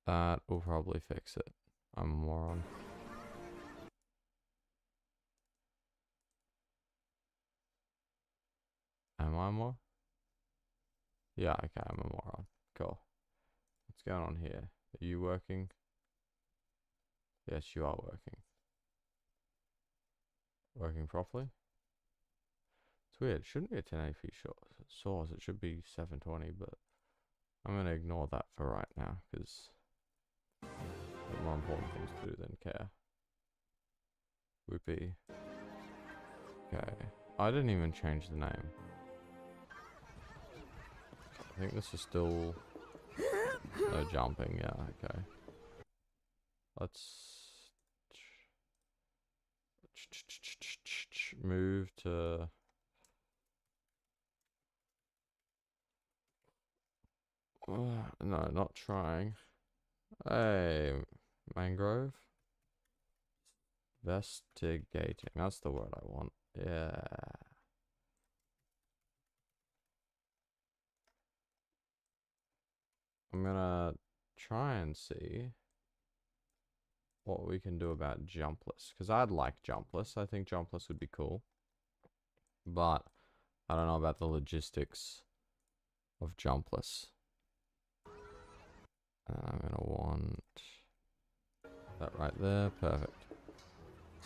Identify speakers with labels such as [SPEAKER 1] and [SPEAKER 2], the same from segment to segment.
[SPEAKER 1] That will probably fix it. I'm a moron. Am I more? Yeah, okay, I'm a moron. Cool. What's going on here? Are you working? Yes, you are working. Working properly? It's weird. It shouldn't be a 1080p source. It should be 720, but I'm going to ignore that for right now because there are more important things to do than care. Whoopee. Okay. I didn't even change the name. I think this is still no jumping. Yeah, okay. Let's move to no, not trying. Hey, mangrove. Investigating. That's the word I want. Yeah. I'm gonna try and see what we can do about Jumpless. Because I'd like Jumpless. I think Jumpless would be cool. But I don't know about the logistics of Jumpless. I'm gonna want that right there. Perfect.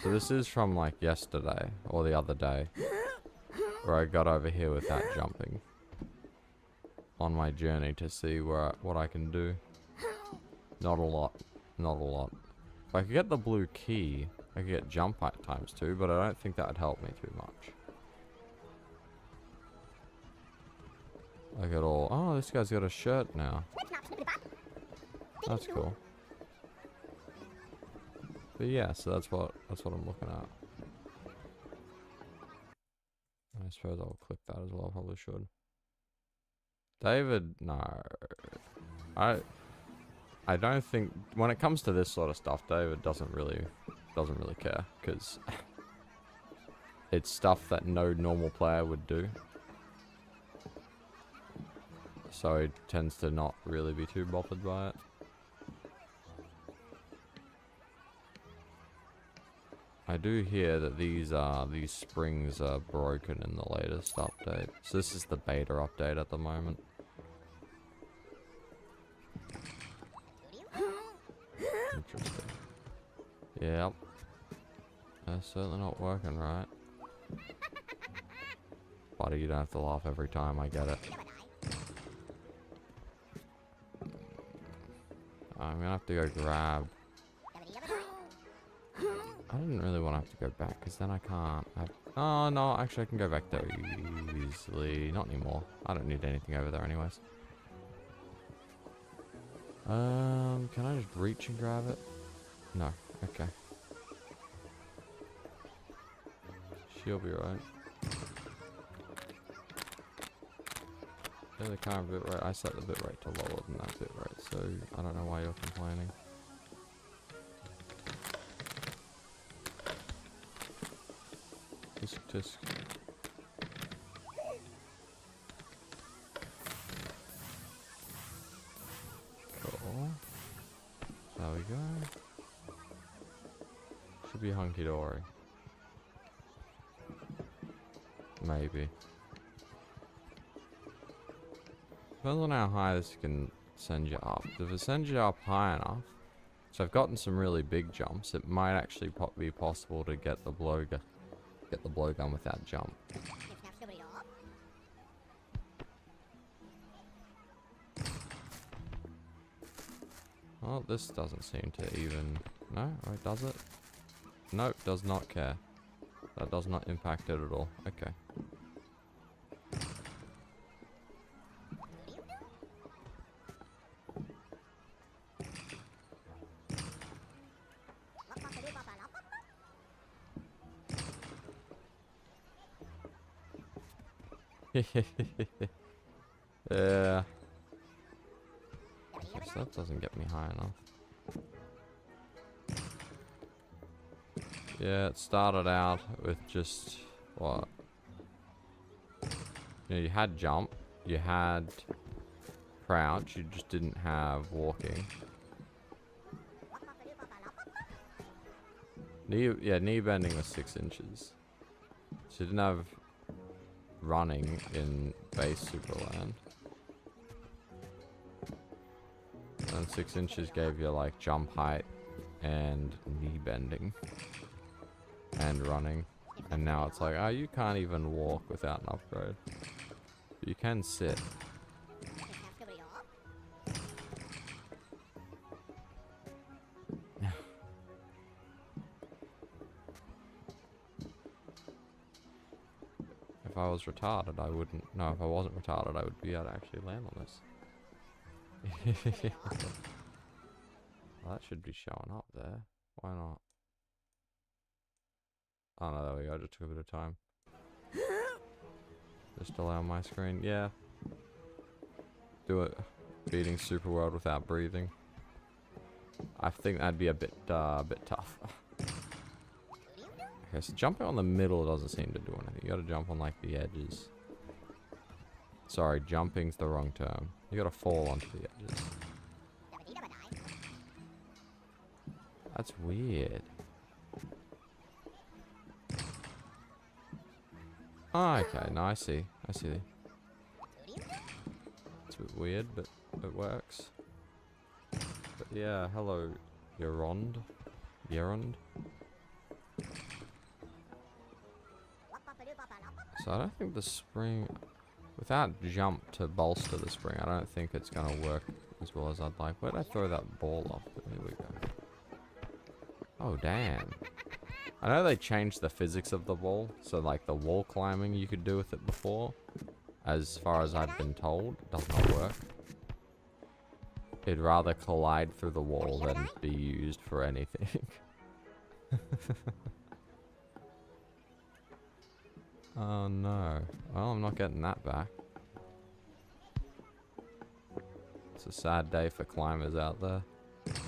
[SPEAKER 1] So this is from like yesterday or the other day where I got over here without jumping on my journey to see what I can do. Not a lot. Not a lot. If I could get the blue key, I could get jump height times 2, but I don't think that would help me too much. Look at all. Oh, this guy's got a shirt now. That's cool. But yeah, so that's what I'm looking at. I suppose I'll click that as well. I probably should. David, no. I don't think when it comes to this sort of stuff, David doesn't really care because it's stuff that no normal player would do. So he tends to not really be too bothered by it. I do hear that these springs are broken in the latest update. So this is the beta update at the moment. Interesting. Yep. They're certainly not working right. Buddy, you don't have to laugh every time, I get it. I'm gonna have to go grab... I didn't really want to have to go back, because then I can't have... Oh, no, actually I can go back there easily. Not anymore. I don't need anything over there anyways. Can I just reach and grab it? No. Okay. She'll be right. Yeah, the current bit rate. I set the bit rate to lower than that bit rate, so I don't know why you're complaining. Tisk. Cool. There we go. Should be hunky-dory. Maybe. Depends on how high this can send you up. If it sends you up high enough, so I've gotten some really big jumps, it might actually be possible to get the blowgun without jump. Well, this doesn't seem to even... No? Right, does it? Nope, does not care. That does not impact it at all. Okay. Yeah. I guess that doesn't get me high enough. Yeah, it started out with just what? You know, you had jump, you had crouch, you just didn't have walking. Knee bending was 6 inches. She didn't have running in base Superland. And 6 inches gave you like jump height and knee bending and running. And now it's like, oh, you can't even walk without an upgrade. But you can sit. If I was retarded, I wouldn't. No, if I wasn't retarded, I would be able to actually land on this. Well, that should be showing up there. Why not? Oh no, there we go. Just took a bit of time. Just allow my screen. Yeah. Do it. Beating Super World without breathing. I think that'd be a bit tough. Okay, so jumping on the middle doesn't seem to do anything. You gotta jump on like the edges. Sorry, jumping's the wrong term. You gotta fall onto the edges. That's weird. Oh, okay, no, I see. I see. It's a bit weird, but it works. But yeah, hello, Yerond. So I don't think the spring, without jump to bolster the spring, I don't think it's gonna work as well as I'd like. Where'd I throw that ball off? Here we go. Oh, damn. I know they changed the physics of the ball, so like the wall climbing you could do with it before, as far as I've been told, does not work. It'd rather collide through the wall than be used for anything. Oh no. Well, I'm not getting that back. It's a sad day for climbers out there. Okay,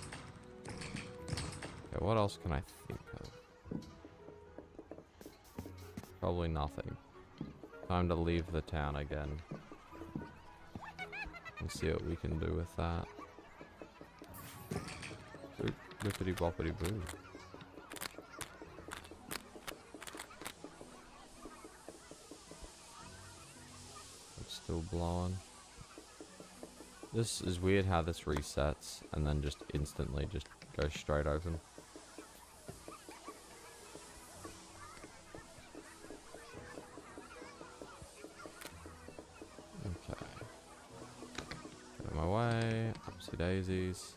[SPEAKER 1] what else can I think of? Probably nothing. Time to leave the town again. And see what we can do with that. Whippity boppity boo. It's still blowing. This is weird how this resets and then just instantly just goes straight open. Okay. Get my way. Oopsie daisies.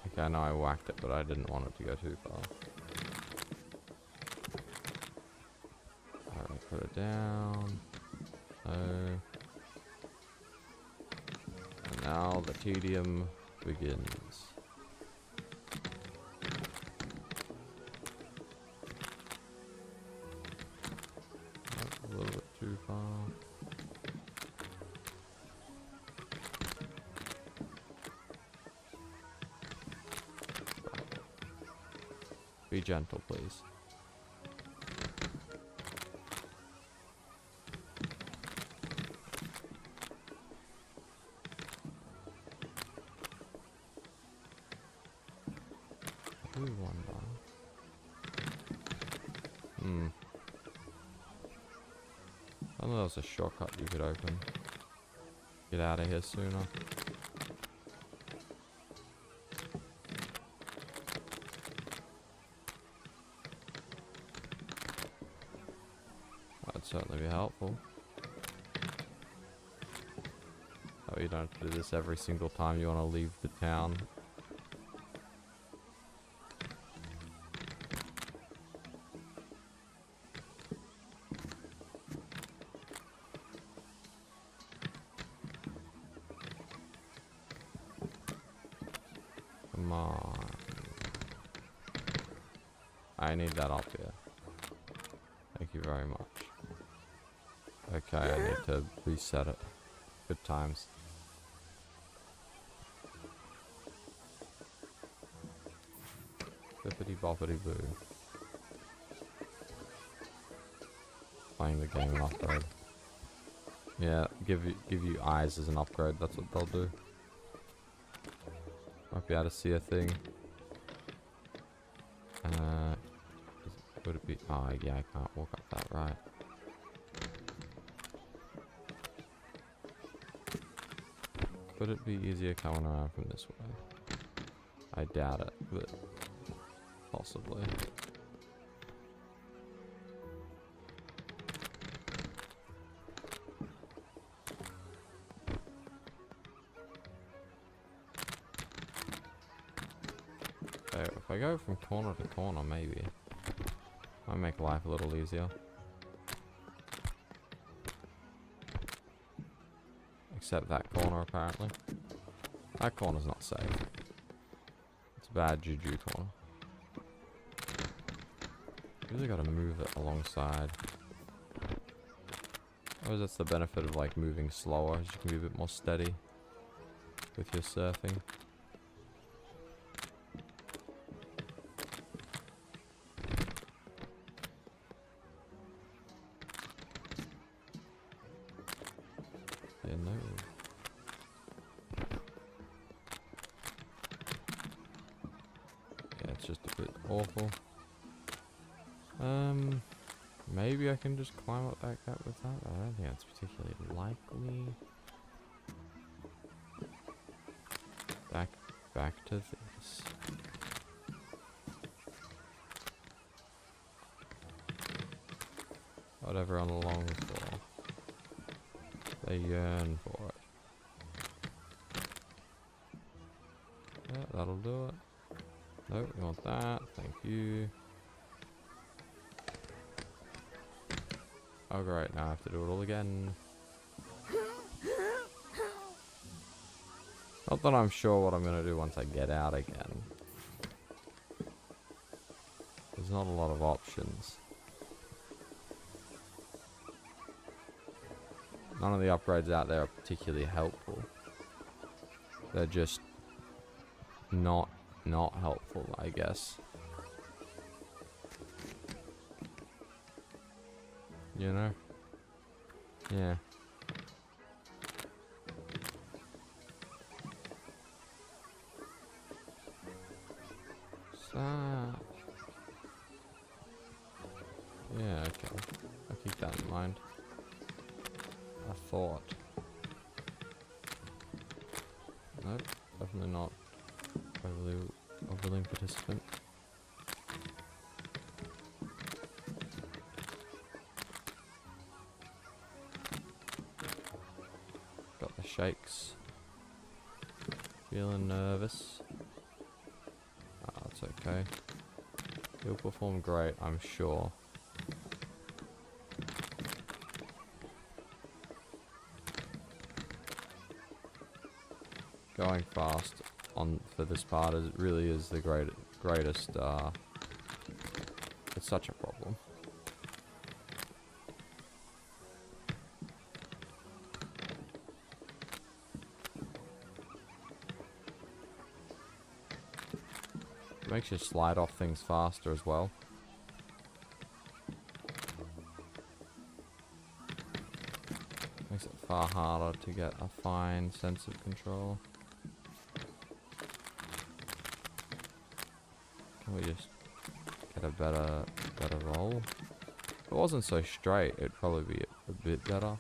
[SPEAKER 1] Okay, I know I whacked it, but I didn't want it to go too far. Alright, put it down. And now the tedium begins. That's a little bit too far. Be gentle, please. I do wonder. I know there was a shortcut you could open. Get out of here sooner. That'd certainly be helpful. Oh, you don't have to do this every single time you want to leave the town. Come on. I need that up here. Thank you very much. Okay, I need to reset it. Good times. Bippity boppity boo. Playing the game and upgrade. Yeah, give you eyes as an upgrade. That's what they'll do. Might be able to see a thing. Would it be? Oh, yeah, I can't walk up that, right. Could it be easier coming around from this way? I doubt it, but possibly. So if I go from corner to corner, maybe might make life a little easier. Except that corner, apparently. That corner's not safe. It's a bad juju corner. Really gotta move it alongside. I suppose that's the benefit of like moving slower, as you can be a bit more steady with your surfing. Yeah, no. Yeah, it's just a bit awful. Maybe I can just climb up that gap with that. I don't think that's particularly likely. Back to this. What everyone longs for. They yearn for it. Yeah, that'll do it. Nope, we want that. Thank you. Oh great, now I have to do it all again. Not that I'm sure what I'm gonna do once I get out again. There's not a lot of options. None of the upgrades out there are particularly helpful. They're just not helpful, I guess. You know? Yeah. Yeah, okay. I'll keep that in mind. I thought. Nope, definitely not overly a willing participant. Got the shakes. Feeling nervous. Ah, it's okay. He'll perform great, I'm sure. Going fast for this part really is the greatest. It's such a problem. It makes you slide off things faster as well. Makes it far harder to get a fine sense of control. Can we just get a better roll? If it wasn't so straight, it'd probably be a bit better.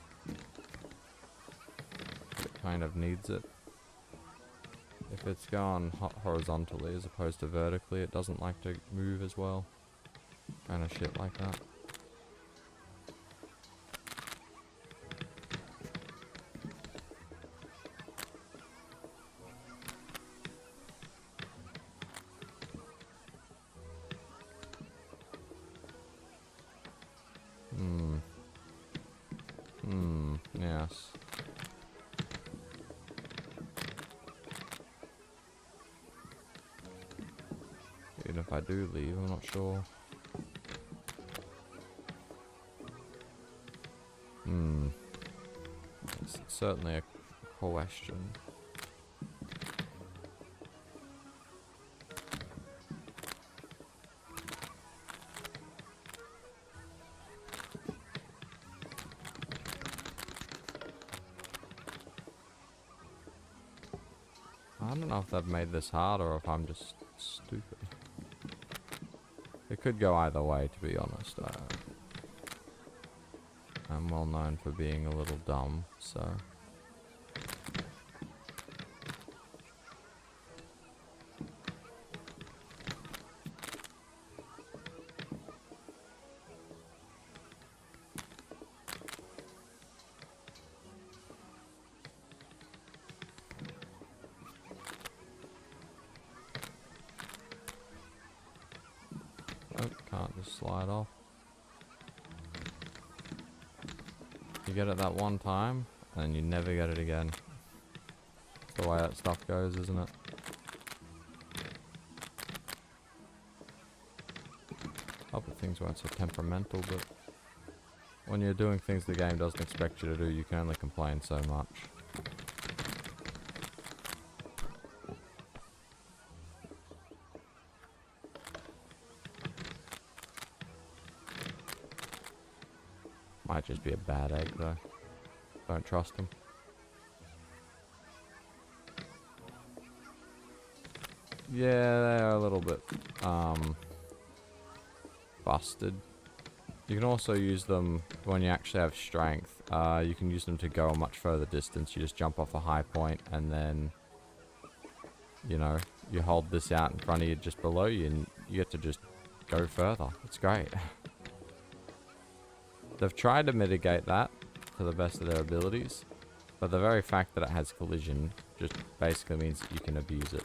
[SPEAKER 1] But it kind of needs it. If it's going horizontally as opposed to vertically, it doesn't like to move as well. Kind of shit like that. Yes. Even if I do leave, I'm not sure. It's certainly a question. I don't know if they've made this hard or if I'm just stupid. It could go either way, to be honest. I'm well known for being a little dumb, so... Oh, can't just slide off. You get it that one time, and you never get it again. That's the way that stuff goes, isn't it? Hope that things weren't so temperamental, but when you're doing things the game doesn't expect you to do, you can only complain so much. Might just be a bad egg though. Don't trust him. Yeah, they are a little bit busted. You can also use them when you actually have strength. You can use them to go a much further distance. You just jump off a high point and then, you know, you hold this out in front of you just below you and you get to just go further. It's great. They've tried to mitigate that to the best of their abilities, but the very fact that it has collision just basically means that you can abuse it.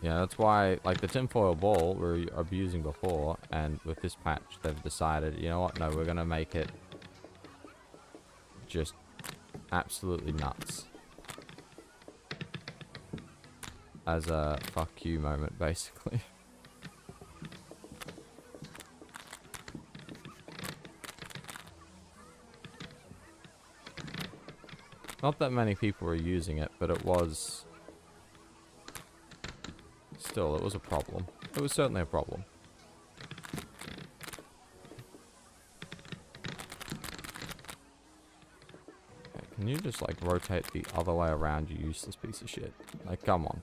[SPEAKER 1] Yeah, that's why, like, the tinfoil ball we were abusing before, and with this patch they've decided, you know what, no, we're gonna make it just absolutely nuts. As a fuck you moment, basically. Not that many people were using it, but it was... Still, it was a problem. It was certainly a problem. Okay, can you just, like, rotate the other way around, you useless piece of shit? Like, come on.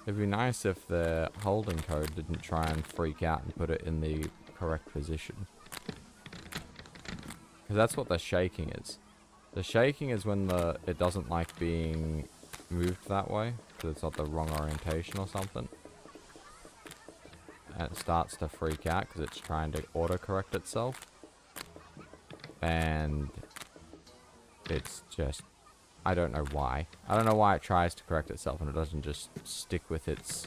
[SPEAKER 1] It'd be nice if the holding code didn't try and freak out and put it in the correct position. Because that's what the shaking is. The shaking is when it doesn't like being moved that way, because it's not the wrong orientation or something. And it starts to freak out because it's trying to autocorrect itself. And it's just... I don't know why. I don't know why it tries to correct itself and it doesn't just stick with its...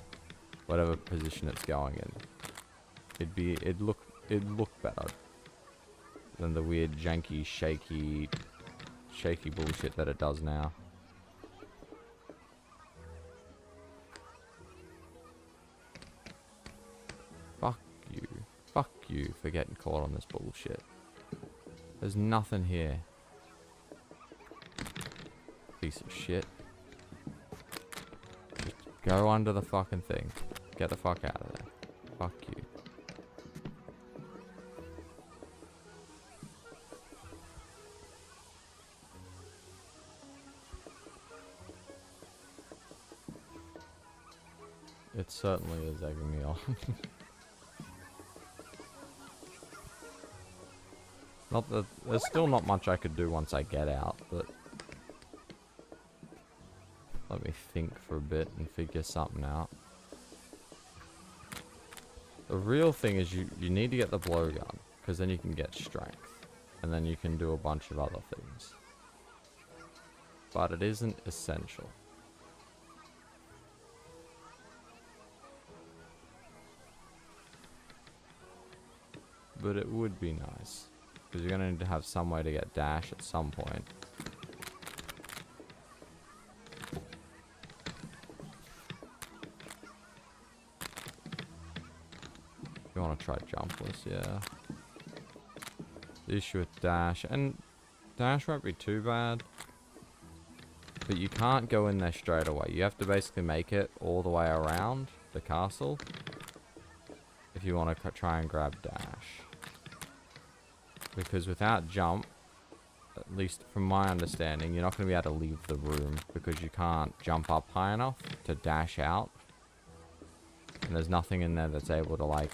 [SPEAKER 1] whatever position it's going in. It'd look better than the weird, janky, shaky bullshit that it does now. Fuck you for getting caught on this bullshit. There's nothing here. Piece of shit. Just go under the fucking thing. Get the fuck out of there. Fuck you. It certainly is egging me on. Not that there's still not much I could do once I get out, but let me think for a bit and figure something out. The real thing is you need to get the blowgun, because then you can get strength, and then you can do a bunch of other things. But it isn't essential. But it would be nice. Because you're going to need to have some way to get dash at some point. You want to try Jumpless, yeah. The issue with dash, and dash won't be too bad. But you can't go in there straight away. You have to basically make it all the way around the castle. If you want to try and grab dash. Because without jump, at least from my understanding, you're not going to be able to leave the room because you can't jump up high enough to dash out. And there's nothing in there that's able to, like,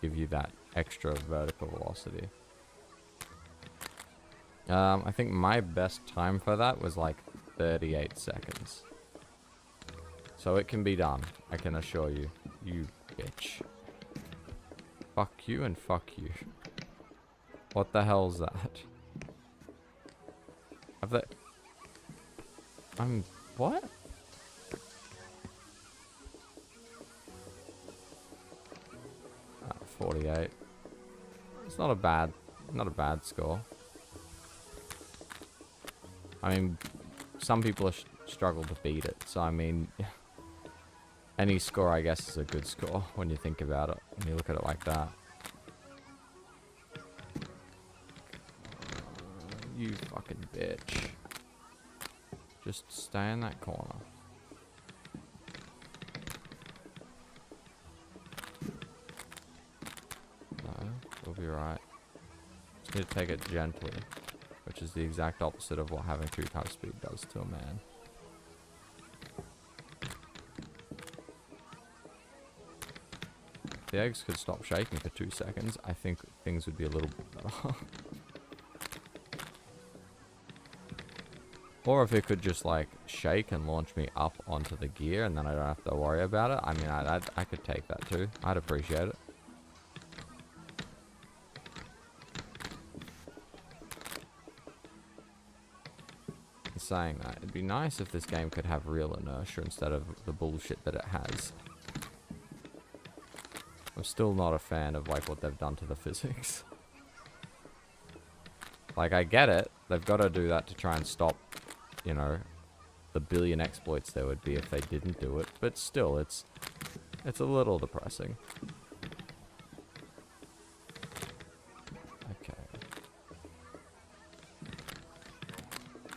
[SPEAKER 1] give you that extra vertical velocity. I think my best time for that was, like, 38 seconds. So it can be done, I can assure you. You bitch. Fuck you and fuck you. What the hell's that? Have they... what? 48. It's not a bad score. I mean, some people struggle to beat it, so I mean, any score I guess is a good score when you think about it, when you look at it like that. You fucking bitch. Just stay in that corner. No, we'll be right. Just need to take it gently, which is the exact opposite of what having 2 times speed does to a man. If the eggs could stop shaking for 2 seconds, I think things would be a little bit better. Or if it could just, like, shake and launch me up onto the gear and then I don't have to worry about it. I mean, I could take that too. I'd appreciate it. Saying that, it'd be nice if this game could have real inertia instead of the bullshit that it has. I'm still not a fan of, like, what they've done to the physics. Like, I get it. They've got to do that to try and stop, you know, the billion exploits there would be if they didn't do it. But still, it's a little depressing. Okay.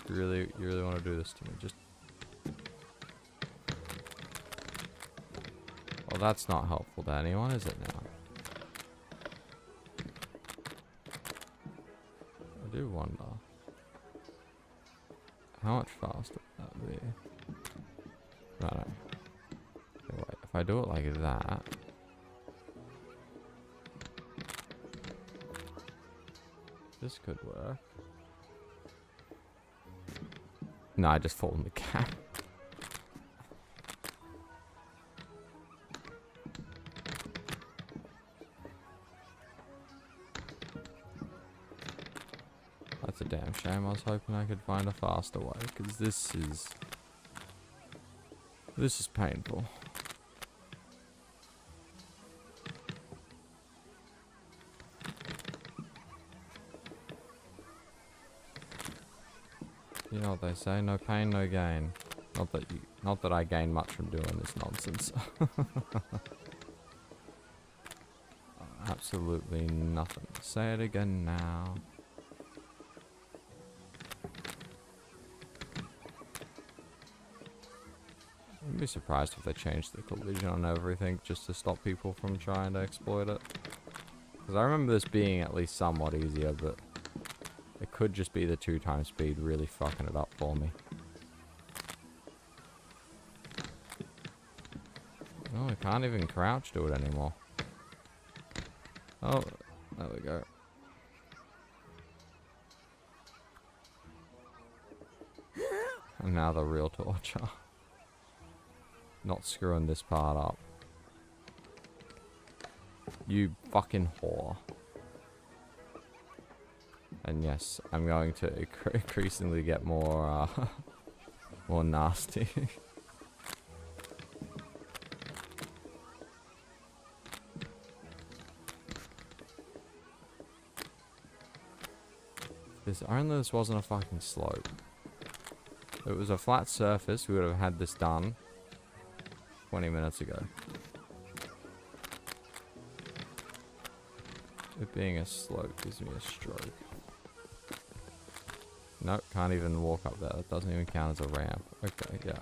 [SPEAKER 1] You really want to do this to me? Just... well, that's not helpful to anyone, is it now? I do wonder. How much faster would that be? No. Okay, wait, if I do it like that... this could work. No, I just fall in the gap. That's a damn shame. I was hoping I could find a faster way, because this is painful. You know what they say, no pain, no gain. Not that I gain much from doing this nonsense. Absolutely nothing. Say it again now. I'd be surprised if they changed the collision on everything just to stop people from trying to exploit it. Because I remember this being at least somewhat easier, but it could just be the 2 times speed really fucking it up for me. Oh, I can't even crouch do it anymore. Oh, there we go. And now the real torture. Not screwing this part up. You fucking whore. And yes, I'm going to increasingly get more, more nasty. Only this wasn't a fucking slope. If it was a flat surface, we would have had this done 20 minutes ago. It being a slope gives me a stroke. Nope, can't even walk up there. That doesn't even count as a ramp. Okay, yeah.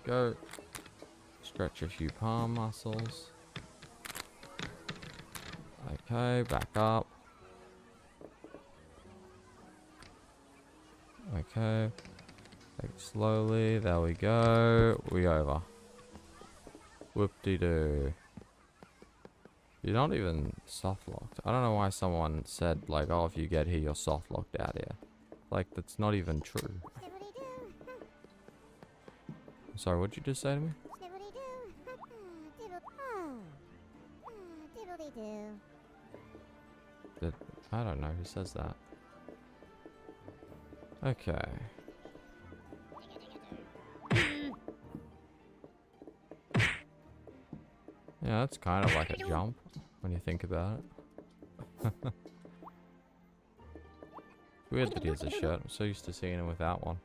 [SPEAKER 1] we go. Stretch a few palm muscles. Okay, back up. Okay. Take it slowly. There we go. We over. Whoop-de-doo. You're not even soft locked. I don't know why someone said like, oh, if you get here, you're soft locked out here. Like, that's not even true. Sorry, what'd you just say to me? I don't know who says that. Okay. Yeah, that's kind of like a jump when you think about it. Weird that he has a shirt. I'm so used to seeing him without one.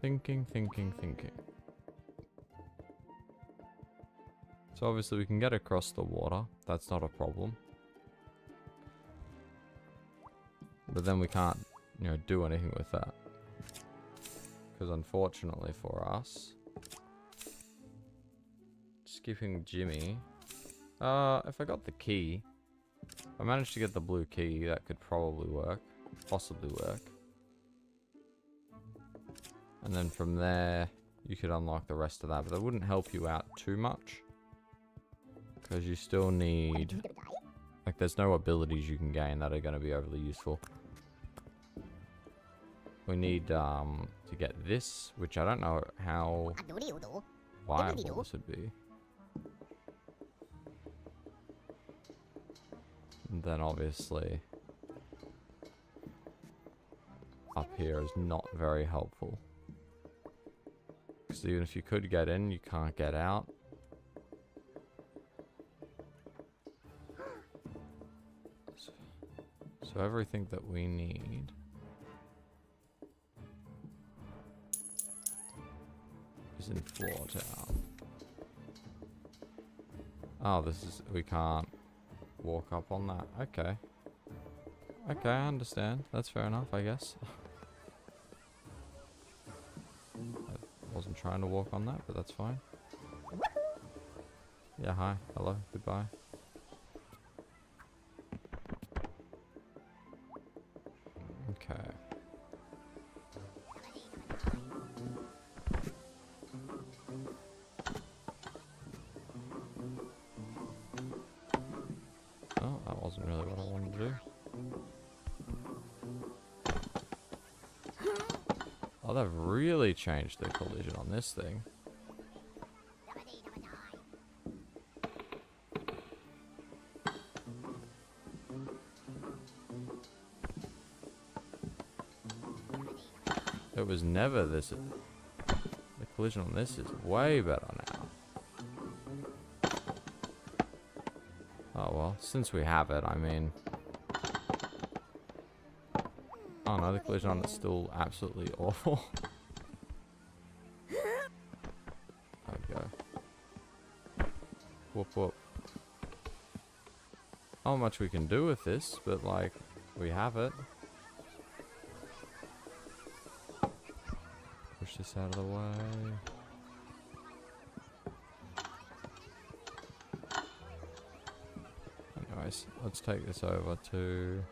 [SPEAKER 1] Thinking. So obviously we can get across the water. That's not a problem. But then we can't, you know, do anything with that. Because unfortunately for us, skipping Jimmy. If I got the key, if I managed to get the blue key, that could probably work. Possibly work. And then from there, you could unlock the rest of that. But that wouldn't help you out too much. Because you still need... Like, there's no abilities you can gain that are going to be overly useful. We need to get this, which I don't know how viable this would be. And then obviously up here is not very helpful. Because even if you could get in, you can't get out. So everything that we need is in Floor Town. Oh, this is... we can't walk up on that. Okay. Okay, I understand. That's fair enough, I guess. I wasn't trying to walk on that, but that's fine. Yeah, hi. Hello. Goodbye. Okay. Oh, that wasn't really what I wanted to do. Oh, they've really changed the collision on this thing. It was never this. The collision on this is way better now. Oh well, since we have it, I mean... Oh no, the collision on it's still absolutely awful. There we go. Whoop whoop. Not much we can do with this, but like, we have it. Push this out of the way. Anyways, let's take this over to...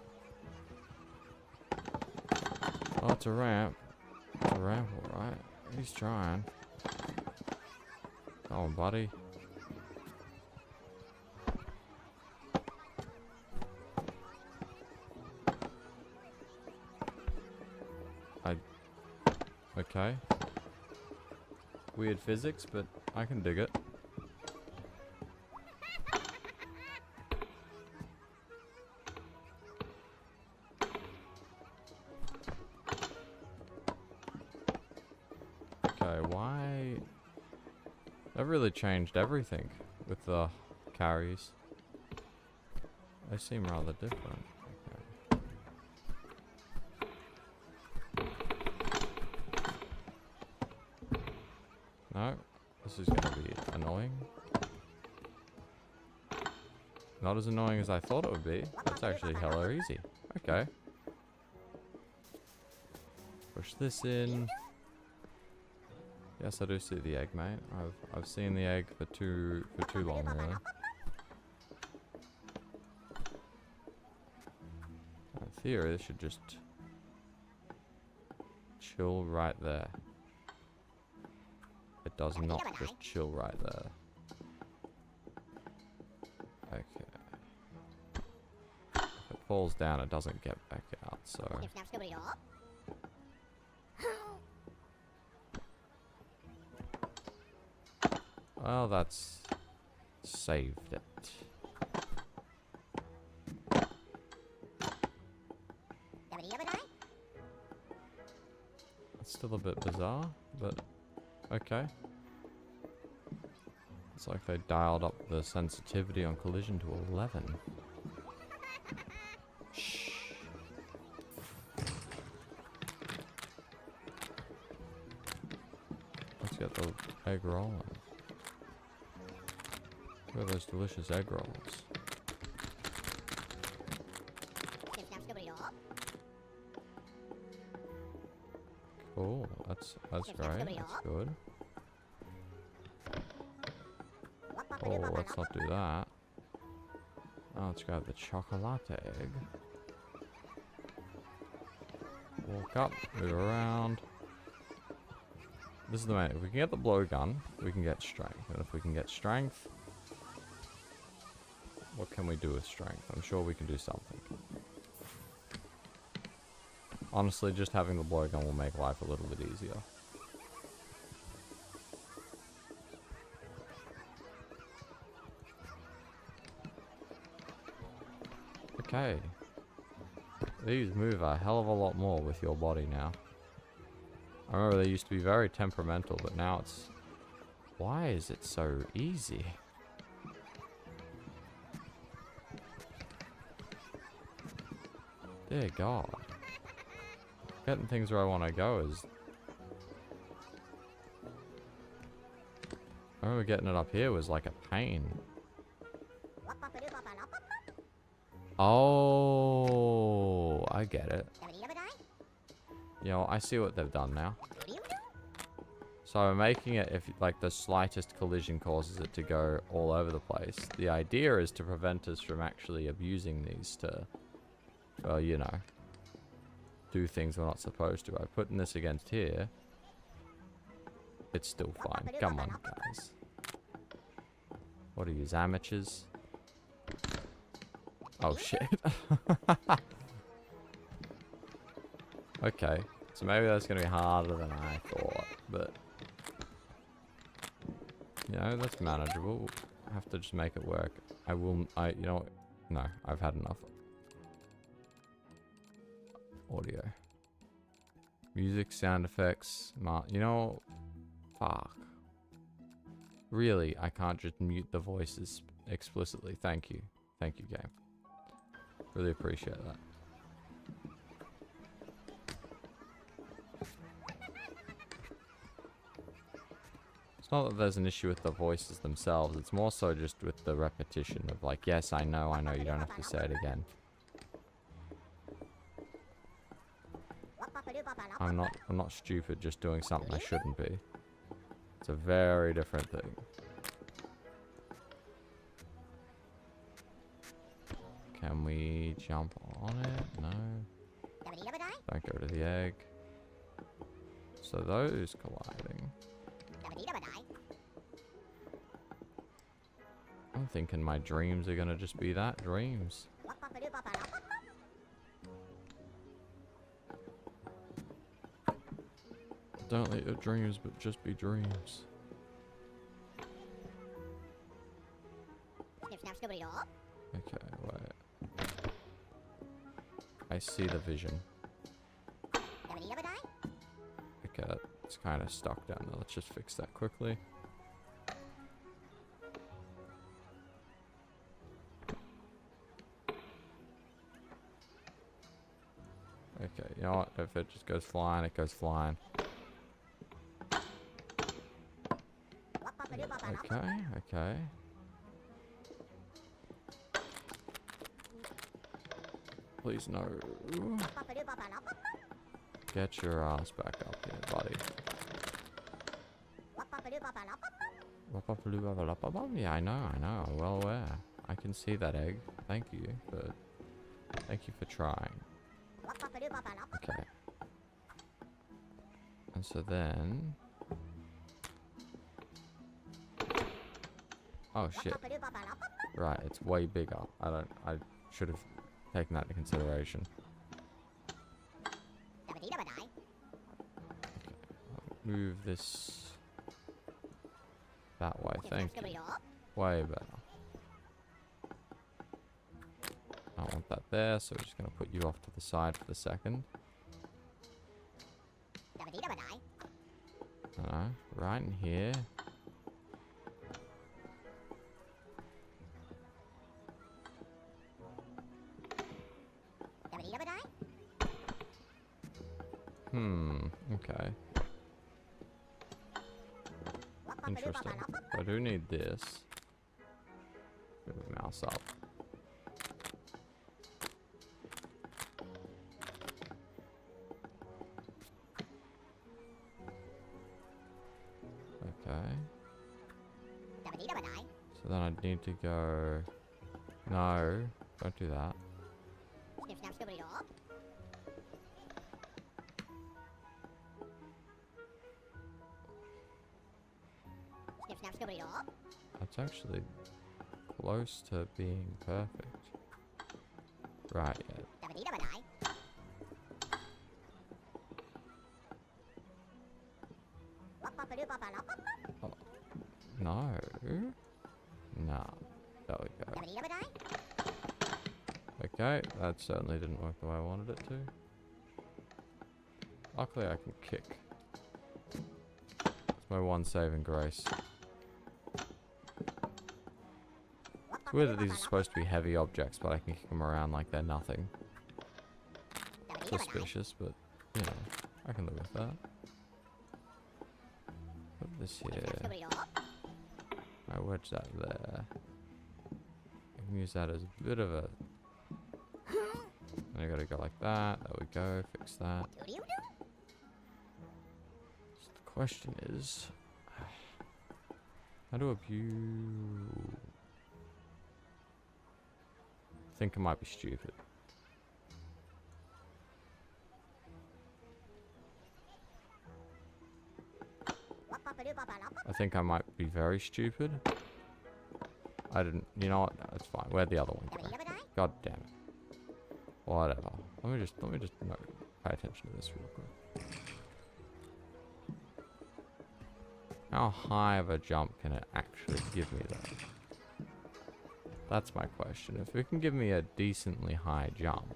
[SPEAKER 1] Oh, it's a ramp. It's a ramp, alright. He's trying. Come on, buddy. Okay. Weird physics, but I can dig it. Okay, why... They've really changed everything with the carries. They seem rather different. No, this is going to be annoying. Not as annoying as I thought it would be. That's actually hella easy. Okay. Push this in. Yes, I do see the egg, mate. I've seen the egg for too long, really. In theory, this should just chill right there. It does not just chill right there. Okay. If it falls down, it doesn't get back out, so... Well, that's... saved it. It's still a bit bizarre, but... okay. It's like they dialed up the sensitivity on collision to 11. Shh. Let's get the egg rolling. Look at those delicious egg rolls. Cool, that's great, that's good. Oh, let's not do that. Oh, let's grab the chocolate egg. Walk up, move around. This is the main. If we can get the blowgun, we can get strength. And if we can get strength, what can we do with strength? I'm sure we can do something. Honestly, just having the blowgun will make life a little bit easier. Okay. These move a hell of a lot more with your body now. I remember they used to be very temperamental, but now it's... why is it so easy? Dear God. Getting things where I want to go is... I remember getting it up here was like a pain. Oh, I get it. You know, I see what they've done now. So making it, if like the slightest collision causes it to go all over the place, the idea is to prevent us from actually abusing these to, you know, do things we're not supposed to. By putting this against here, it's still fine. Come on, guys. What are you, amateurs? Oh shit. Okay, so maybe that's gonna be harder than I thought, but you know, that's manageable. I have to just make it work. You know what? No, I've had enough. Audio. Music, sound effects, you know, fuck. Really, I can't just mute the voices explicitly. Thank you. Thank you, game. Really appreciate that. It's not that there's an issue with the voices themselves, it's more so just with the repetition of like, yes, I know, you don't have to say it again. I'm not stupid just doing something I shouldn't be. It's a very different thing. Can we jump on it? No. Don't go to the egg. So those colliding. I'm thinking my dreams are gonna just be that, dreams. Don't let your dreams but just be dreams. Okay, wait. I see the vision. Okay, that's kind of stuck down there. Let's just fix that quickly. Okay, you know what? If it just goes flying, it goes flying. Okay, okay. Please no. Get your ass back up here, buddy. Yeah, I know, I'm well aware. I can see that egg. Thank you for trying. Okay. And so then... Oh shit. Right, it's way bigger. I should have taken that into consideration. Okay, I'll move this that way, thank you. Way better. I don't want that there, so we're just going to put you off to the side for the second. Right in here. Okay. Interesting. I do need this. Bit of a mouse up. Okay. So then I'd need to go... No, don't do that. That's actually close to being perfect. Right, yeah. Oh, no. Nah. There we go. Okay, that certainly didn't work the way I wanted it to. Luckily I can kick. It's my one saving grace. It's weird that these are supposed to be heavy objects, but I can kick them around like they're nothing. Suspicious, but, you know, I can live with that. Put this here. I wedge that there. I can use that as a bit of a... I gotta go like that. There we go. Fix that. So the question is... How do I view... I think I might be stupid. I think I might be very stupid. I didn't... You know what? No, it's fine. Where'd the other one go? God damn it. Whatever. Let me just no, pay attention to this real quick. How high of a jump can it actually give me though? That's my question. If it can give me a decently high jump,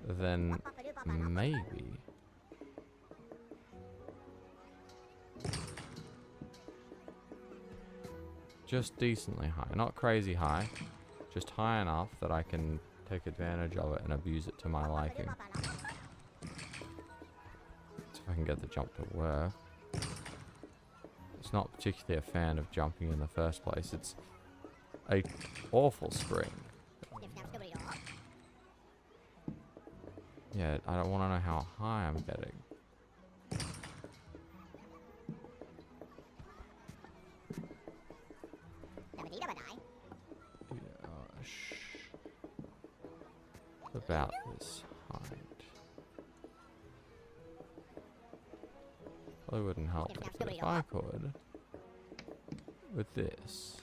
[SPEAKER 1] then maybe. Just decently high. Not crazy high. Just high enough that I can take advantage of it and abuse it to my liking. So if I can get the jump to work. It's not particularly a fan of jumping in the first place. It's a awful spring. Yeah, I don't want to know how high I'm getting. About this height. Probably wouldn't help me, but if I could, with this,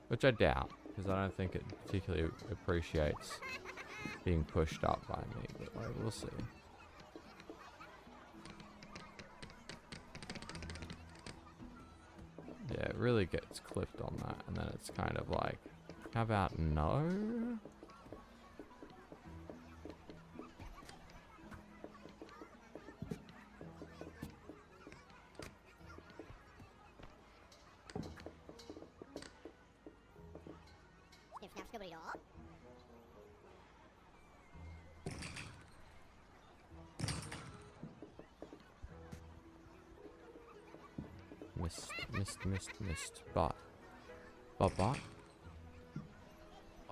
[SPEAKER 1] which I doubt, because I don't think it particularly appreciates being pushed up by me, but like, we'll see. Yeah, it really gets clipped on that, and then it's kind of like, how about no? Missed, but.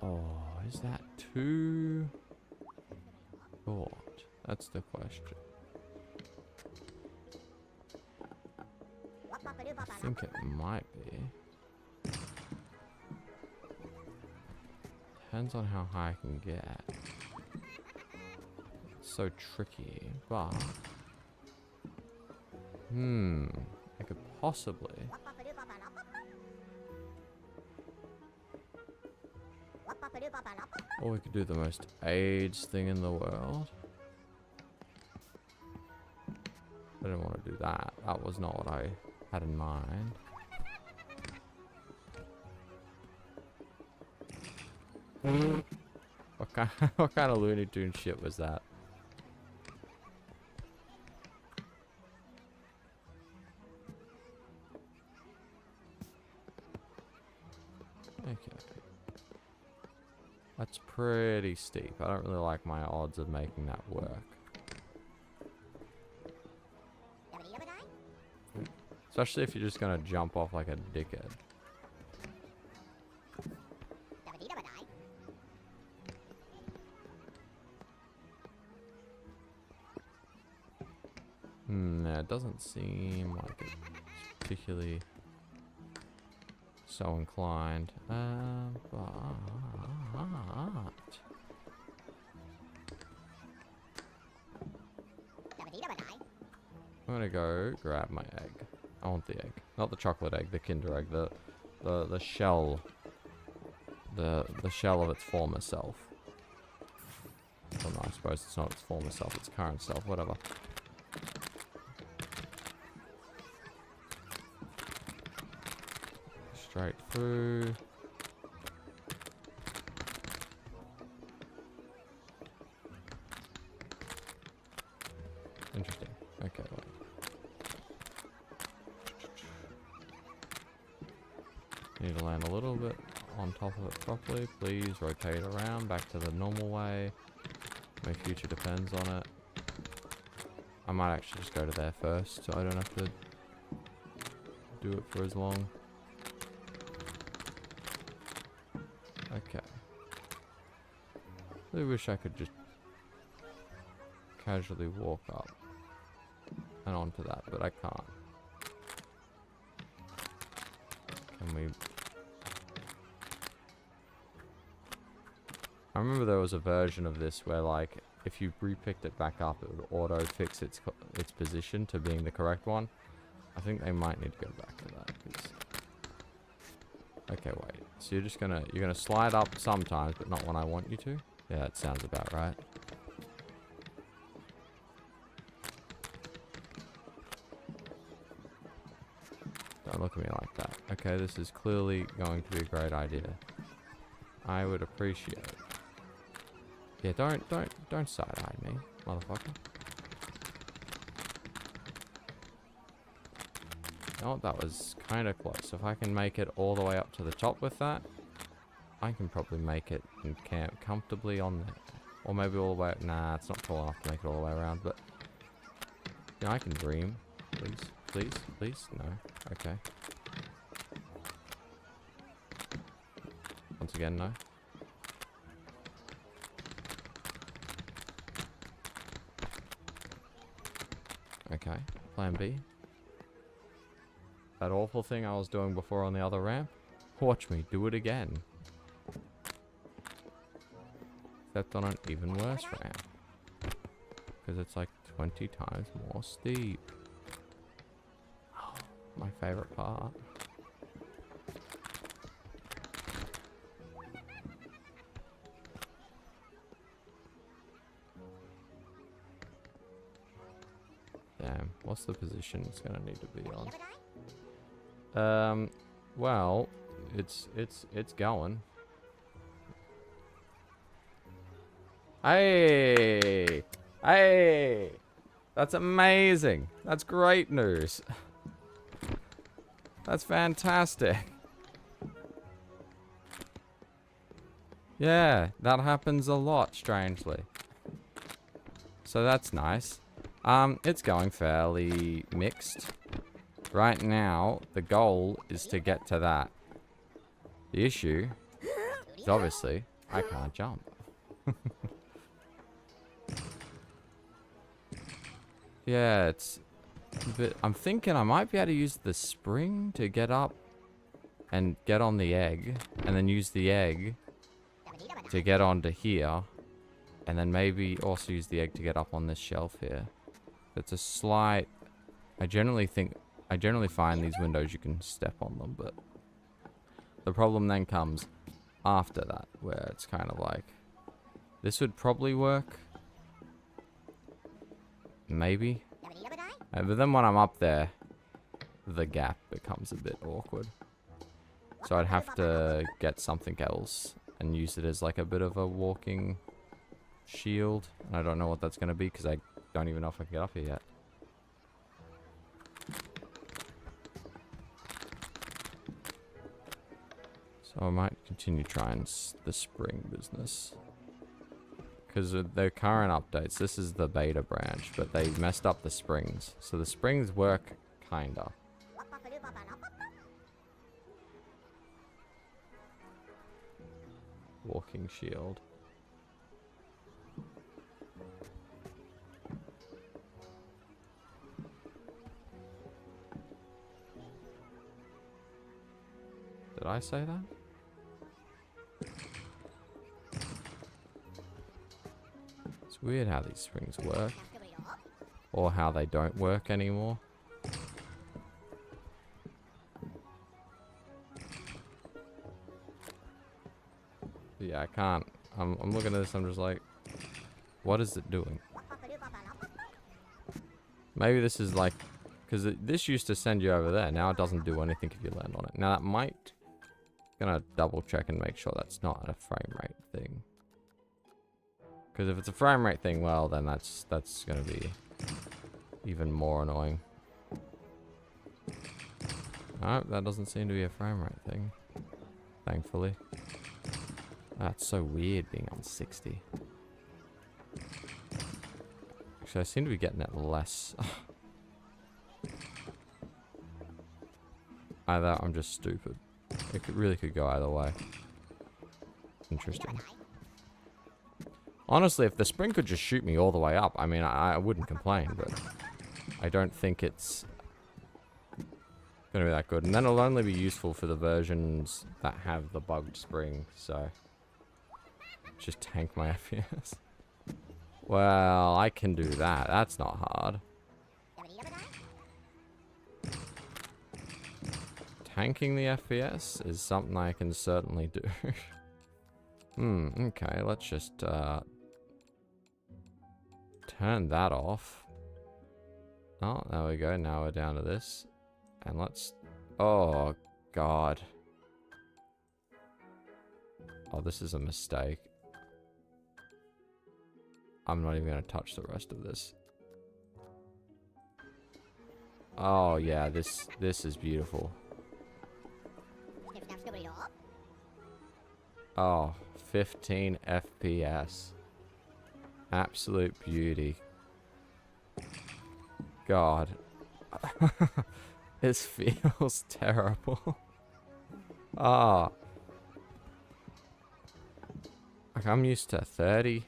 [SPEAKER 1] Oh, is that too short? That's the question. I think it might be. Depends on how high I can get. It's so tricky, but... I could possibly... Or we could do the most aged thing in the world. I didn't want to do that. That was not what I had in mind. What kind of Looney Tune shit was that? Okay. That's pretty steep. I don't really like my odds of making that work. Especially if you're just gonna jump off like a dickhead. Yeah, it doesn't seem like it's particularly so inclined. But I'm gonna go grab my egg. I want the egg, not the chocolate egg, the Kinder egg, the shell, the shell of its former self. Well, no, I suppose it's not its former self, its current self, whatever. Straight through. Interesting. Okay, wait. Need to land a little bit on top of it properly. Please rotate around back to the normal way. My future depends on it. I might actually just go to there first so I don't have to do it for as long. Okay. I really wish I could just casually walk up and onto that, but I can't. Can we... I remember there was a version of this where, like, if you re-picked it back up, it would auto-fix its position to being the correct one. I think they might need to go back to that. Okay, wait. So you're gonna slide up sometimes, but not when I want you to? Yeah, that sounds about right. Don't look at me like that. Okay, this is clearly going to be a great idea. I would appreciate it. Yeah, don't side-eye me, motherfucker. Oh, that was kind of close. If I can make it all the way up to the top with that, I can probably make it and camp comfortably on there. Or maybe all the way... Nah, it's not tall enough to make it all the way around, but... Yeah, I can dream. Please, please, please. No. Okay. Once again, no. Okay, plan B. That awful thing I was doing before on the other ramp, watch me do it again. Except on an even worse ramp. Because it's like 20 times more steep. Oh, my favorite part. Damn, what's the position it's gonna need to be on? Well, it's going. Hey! Hey! That's amazing. That's great news. That's fantastic. Yeah, that happens a lot, strangely. So that's nice. It's going fairly mixed. Right now, the goal is to get to that. The issue is obviously I can't jump. Yeah, But I'm thinking I might be able to use the spring to get up and get on the egg, and then use the egg to get onto here, and then maybe also use the egg to get up on this shelf here. It's a slight... I generally find these windows you can step on them, but the problem then comes after that, where it's kind of like, this would probably work. Maybe. But then when I'm up there, the gap becomes a bit awkward. So I'd have to get something else and use it as like a bit of a walking shield. And I don't know what that's going to be because I don't even know if I can get up here yet. So I might continue trying the spring business. Because their current updates, this is the beta branch, but they messed up the springs. So the springs work, kinda. Walking shield. Did I say that? It's weird how these springs work. Or how they don't work anymore. Yeah, I can't. I'm looking at this, I'm just like, what is it doing? Maybe this is like, because this used to send you over there. Now it doesn't do anything if you land on it. Now that might, gonna double check and make sure that's not a frame rate thing. Because if it's a frame rate thing, well, then that's gonna be even more annoying. No, that doesn't seem to be a frame rate thing. Thankfully. That's so weird being on 60. Actually, I seem to be getting it less. Either I'm just stupid. It really could go either way. Interesting. Honestly, if the spring could just shoot me all the way up, I mean, I wouldn't complain, but I don't think it's gonna be that good. And then it'll only be useful for the versions that have the bugged spring, so just tank my FPS. Well, I can do that. That's not hard. Tanking the FPS is something I can certainly do. Okay, let's just turn that off. Oh, there we go. Now we're down to this. And let's... Oh, God. Oh, this is a mistake. I'm not even going to touch the rest of this. Oh, yeah. This is beautiful. Oh, 15 FPS. Absolute beauty. God. This feels terrible. Ah. Like, I'm used to 30.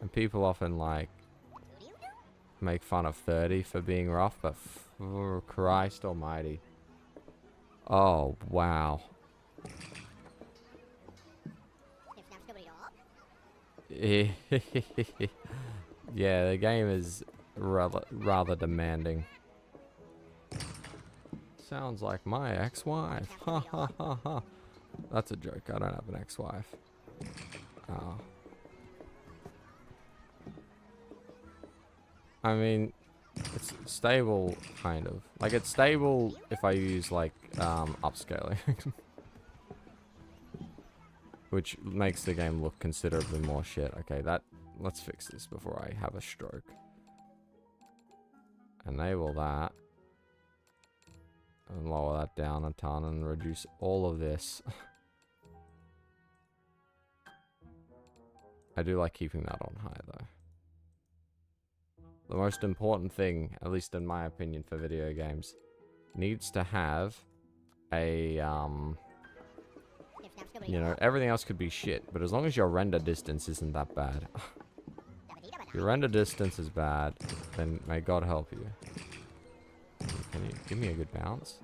[SPEAKER 1] And people often, like, make fun of 30 for being rough, but Christ almighty. Oh, wow. Yeah, the game is rather demanding. Sounds like my ex-wife. Ha ha ha ha. That's a joke. I don't have an ex-wife. Oh. I mean, it's stable, kind of. Like, it's stable if I use, like, upscaling. Which makes the game look considerably more shit. Okay, let's fix this before I have a stroke. Enable that. And lower that down a ton and reduce all of this. I do like keeping that on high, though. The most important thing, at least in my opinion for video games, needs to have a, you know, everything else could be shit, but as long as your render distance isn't that bad. If your render distance is bad, then may God help you. Can you give me a good bounce?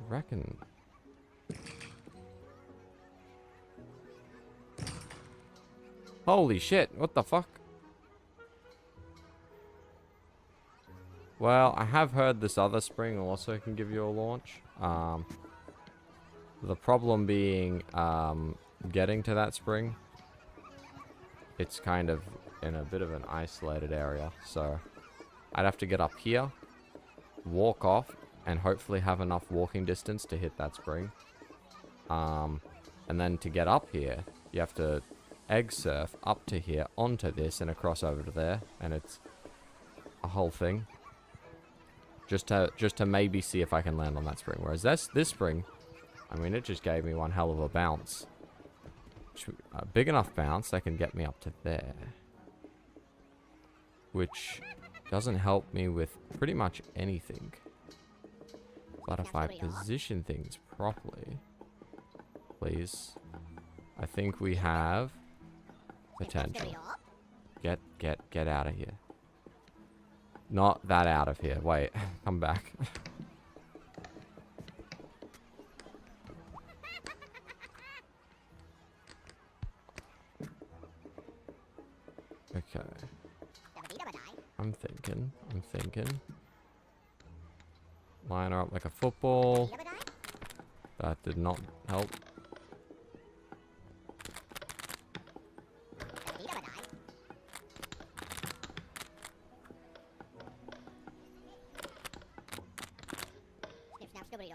[SPEAKER 1] I reckon. Holy shit, what the fuck? Well, I have heard this other spring also can give you a launch. The problem being getting to that spring. It's kind of in a bit of an isolated area. So I'd have to get up here, walk off, and hopefully have enough walking distance to hit that spring. And then to get up here, you have to egg surf up to here, onto this, and across over to there. And it's a whole thing. Just to maybe see if I can land on that spring. Whereas this spring, I mean, it just gave me one hell of a bounce. A big enough bounce that can get me up to there. Which doesn't help me with pretty much anything. But if I position things properly, please, I think we have potential. Get out of here. Not that out of here. Wait, come back. Okay. I'm thinking. Line her up like a football. That did not help.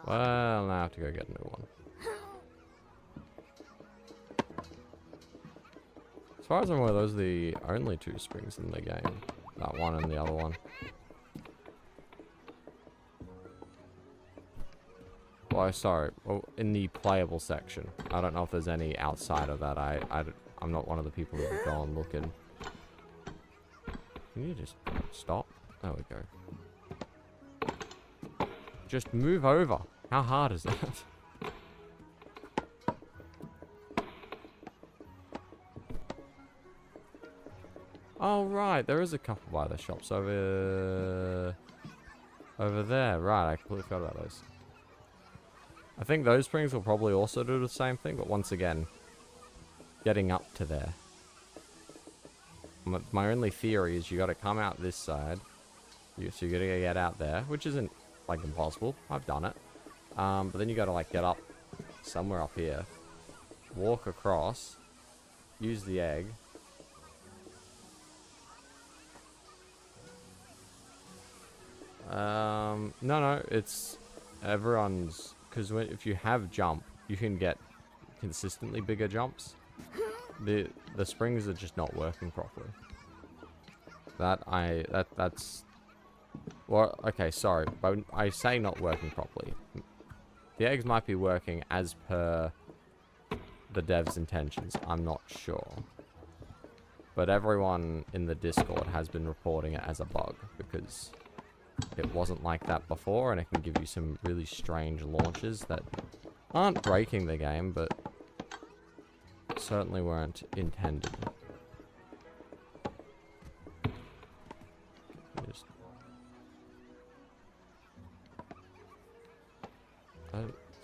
[SPEAKER 1] Well, now I have to go get a new one. As far as I'm aware, those are the only two springs in the game. That one and the other one. Well, sorry. Well, in the playable section. I don't know if there's any outside of that. I'm not one of the people who have gone looking. Can you just stop? There we go. Just move over. How hard is that? Oh, right. There is a couple by the shops over there. Right, I completely forgot about those. I think those springs will probably also do the same thing, but once again, getting up to there. My only theory is you got to come out this side. So you got to get out there, which isn't like impossible. I've done it. But then you got to like get up somewhere up here, walk across, use the egg. No, it's everyone's, because if you have jump, you can get consistently bigger jumps. The springs are just not working properly. That's well, okay, sorry, but I say not working properly. The eggs might be working as per the dev's intentions. I'm not sure. But everyone in the Discord has been reporting it as a bug because it wasn't like that before, and it can give you some really strange launches that aren't breaking the game, but certainly weren't intended.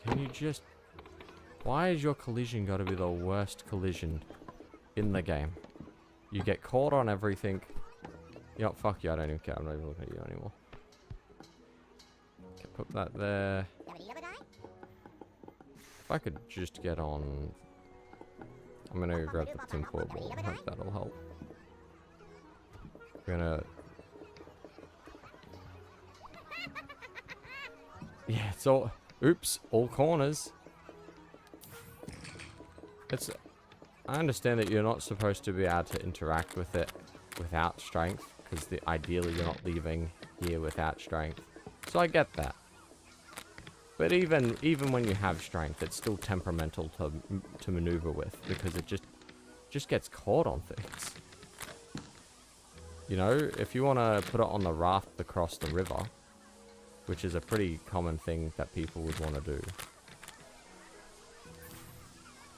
[SPEAKER 1] Can you just... Why is your collision got to be the worst collision in the game? You get caught on everything. You know, fuck you, I don't even care. I'm not even looking at you anymore. Okay, put that there. If I could just get on... I'm gonna go grab the tinfoil ball. I hope that'll help. We're gonna... Yeah, it's all... Oops, all corners. It's... I understand that you're not supposed to be able to interact with it without strength, because ideally you're not leaving here without strength. So I get that. But even when you have strength, it's still temperamental to maneuver with, because it just gets caught on things. You know, if you want to put it on the raft across the river, which is a pretty common thing that people would want to do.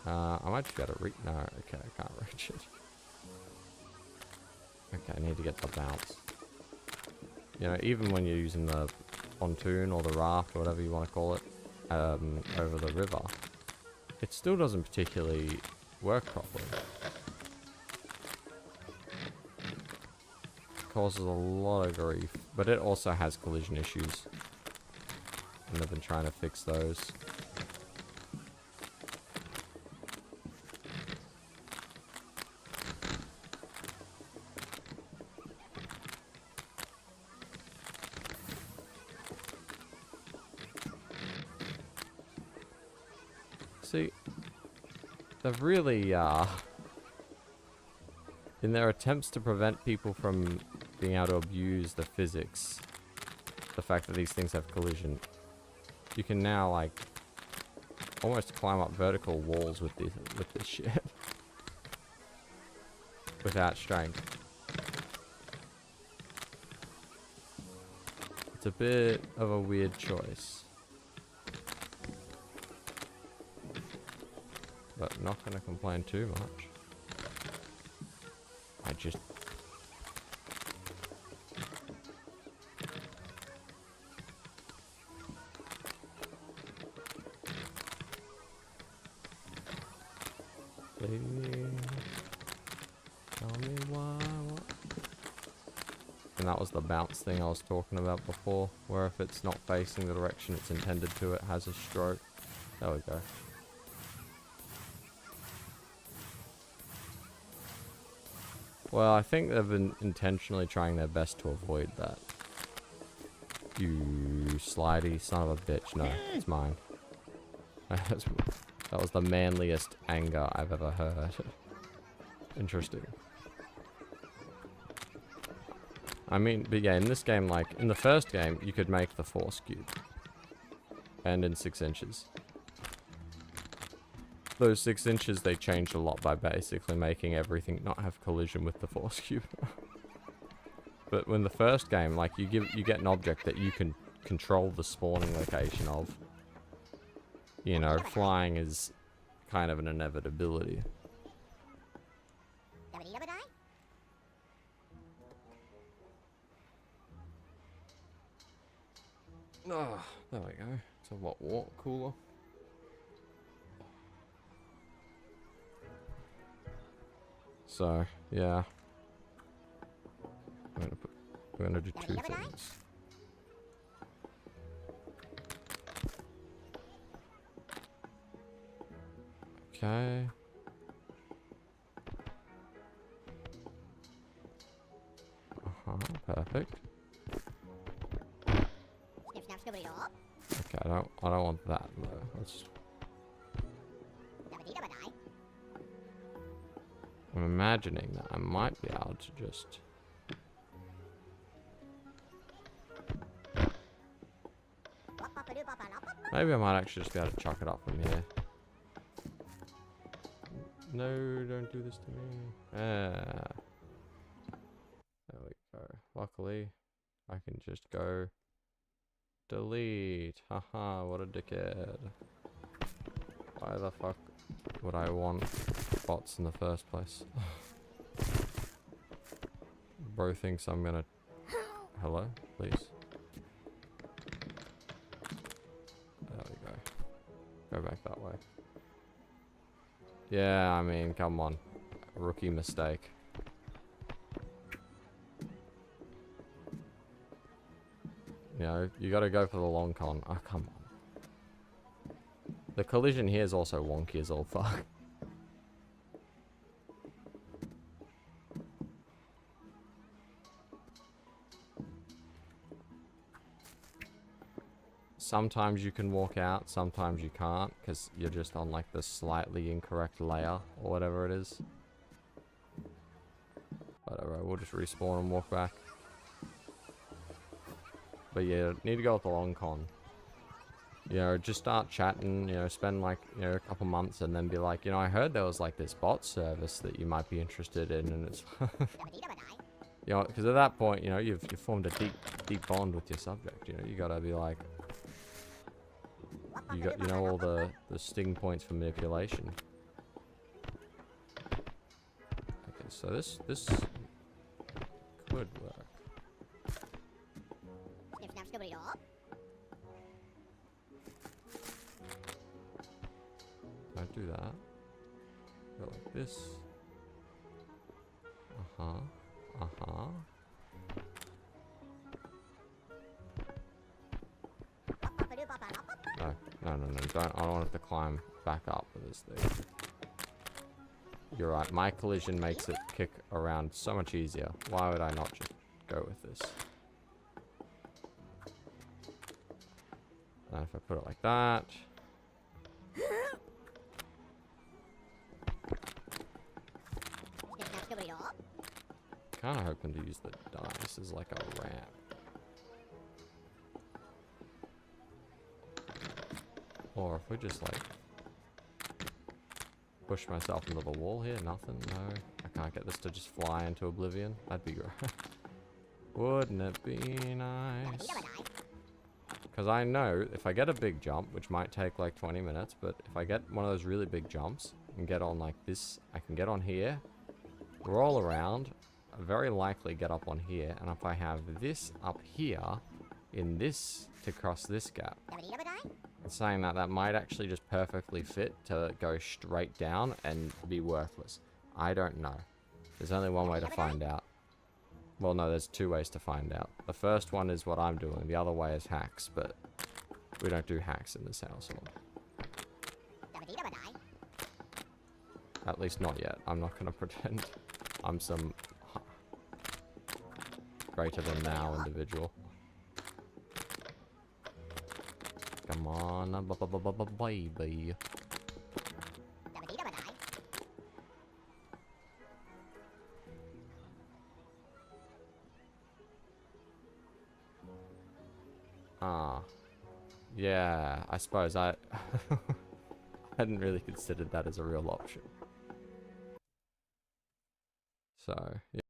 [SPEAKER 1] I might just gotta no, okay, I can't reach it. Okay, I need to get the bounce. You know, even when you're using the pontoon or the raft or whatever you want to call it, over the river, it still doesn't particularly work properly. It causes a lot of grief, but it also has collision issues. And I've been trying to fix those. See, they've really, in their attempts to prevent people from being able to abuse the physics, the fact that these things have collision, you can now, like, almost climb up vertical walls with this shit. Without strength. It's a bit of a weird choice. But not gonna complain too much. I just... Please... Tell me why... What? And that was the bounce thing I was talking about before. Where if it's not facing the direction it's intended to, it has a stroke. There we go. Well, I think they've been intentionally trying their best to avoid that. You slidey son of a bitch. No, it's mine. That was the manliest anger I've ever heard. Interesting. I mean, but yeah, in this game, like, in the first game, you could make the force cube. And in 6 inches. Those 6 inches, they changed a lot by basically making everything not have collision with the force cube. But when the first game, like, you get an object that you can control the spawning location of. You know, flying is kind of an inevitability. Oh, there we go. It's a what water cooler. So, yeah. We're gonna do 2 things. Okay. Perfect. Okay, I don't want that though. Let's... I'm imagining that I might be able to just... Maybe I might actually just be able to chuck it up from here. No, don't do this to me. There we go. Luckily, I can just go... Delete. Haha, what a dickhead. Why the fuck would I want bots in the first place? Bro thinks I'm gonna... Hello? Please. There we go. Go back that way. Yeah, I mean, come on. Rookie mistake. You know, you gotta go for the long con. Oh, come on. The collision here is also wonky as all fuck. Sometimes you can walk out, sometimes you can't, because you're just on like the slightly incorrect layer, or whatever it is. Whatever, we'll just respawn and walk back. But yeah, need to go with the long con. You know, just start chatting, you know, spend like, you know, a couple months and then be like, you know, I heard there was like this bot service that you might be interested in, and it's... you know, because at that point, you know, you've formed a deep bond with your subject, you know, you gotta be like... You know all the sting points for manipulation. So this could work. Don't do that. Go like this. No, don't. I don't want it to climb back up with this thing. You're right. My collision makes it kick around so much easier. Why would I not just go with this? And if I put it like that. Kind of hoping to use the dice as like a ramp. Or if we just like push myself into the wall here, nothing, no. I can't get this to just fly into oblivion. That'd be great. Wouldn't it be nice? Because I know if I get a big jump, which might take like 20 minutes, but if I get one of those really big jumps and get on like this, I can get on here, roll around, very likely get up on here, and if I have this up here in this to cross this gap, I'm saying that that might actually just perfectly fit to go straight down and be worthless. I don't know. There's only one way to find out. Well, no, there's two ways to find out. The first one is what I'm doing. The other way is hacks, but we don't do hacks in this household. At least not yet. I'm not going to pretend I'm some greater than now individual. Come on, baby. Yeah, I suppose I hadn't really considered that as a real option. So, yeah.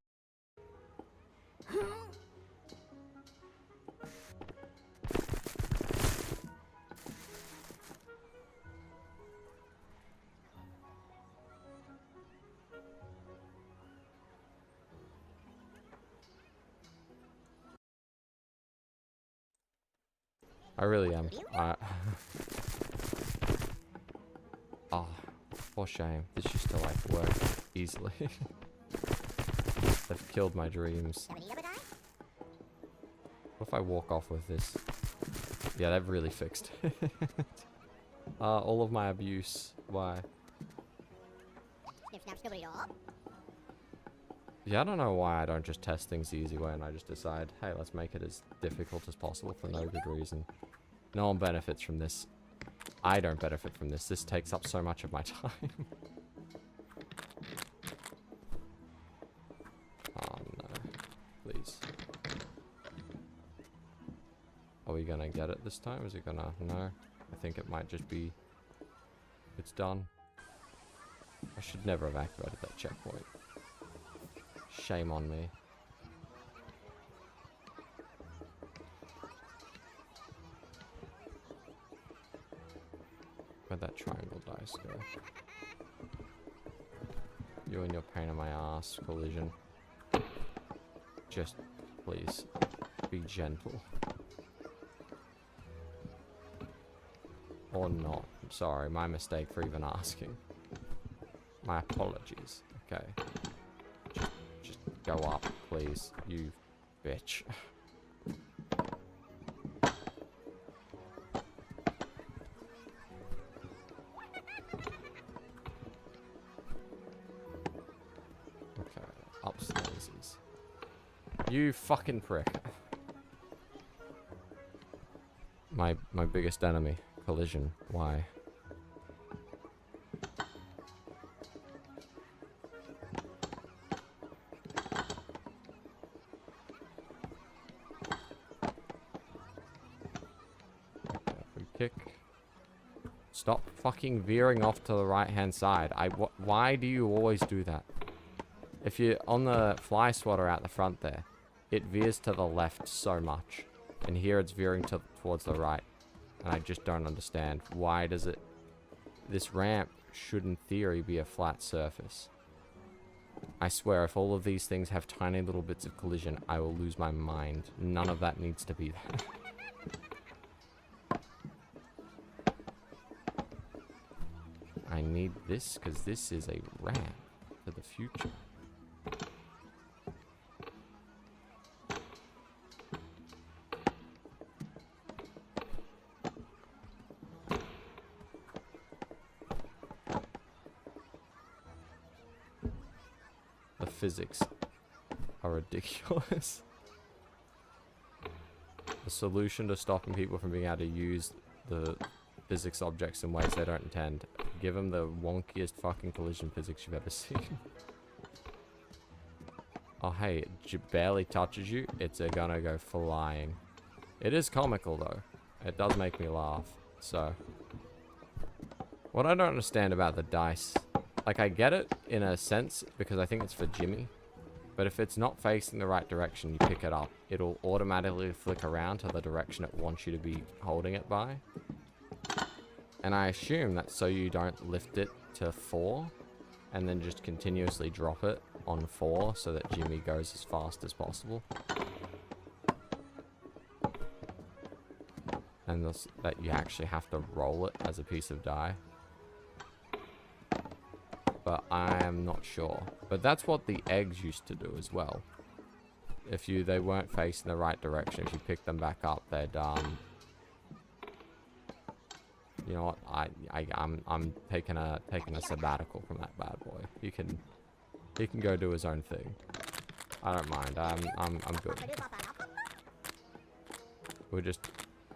[SPEAKER 1] I really am. Oh, for shame. This used to like work easily. They've killed my dreams. What if I walk off with this? Yeah, they've really fixed it. All of my abuse. Why? Yeah, I don't know why I don't just test things the easy way and I just decide, hey, let's make it as difficult as possible for no good reason. No one benefits from this. I don't benefit from this. This takes up so much of my time. Oh, no. Please. Are we gonna get it this time? Is it gonna... No. I think it might just be... It's done. I should never have activated that checkpoint. Shame on me. Where'd that triangle dice go? You and your pain in my ass collision. Just, please, be gentle. Or not. I'm sorry, my mistake for even asking. My apologies. Okay. Just go up, please, you bitch. Upstairs. You fucking prick. My biggest enemy. Collision. Why? We kick. Stop fucking veering off to the right hand side. Why do you always do that? If you're on the fly swatter out the front there, it veers to the left so much. And here it's veering towards the right. And I just don't understand. Why does it... This ramp should in theory be a flat surface. I swear, if all of these things have tiny little bits of collision, I will lose my mind. None of that needs to be there. I need this, because this is a ramp for the future. The physics are ridiculous. The solution to stopping people from being able to use the physics objects in ways they don't intend. Give them the wonkiest fucking collision physics you've ever seen. Oh hey, it barely touches you, it's gonna go flying. It is comical though. It does make me laugh. So, what I don't understand about the dice, like I get it in a sense because I think it's for Jimmy. But if it's not facing the right direction, you pick it up, it'll automatically flick around to the direction it wants you to be holding it by. And I assume that's so you don't lift it to 4 and then just continuously drop it on 4 so that Jimmy goes as fast as possible. And thus, that you actually have to roll it as a piece of die. But I am not sure. But that's what the eggs used to do as well. If they weren't facing the right direction, if you pick them back up, they'd you know what? I'm taking a sabbatical from that bad boy. He can go do his own thing. I don't mind. I'm good.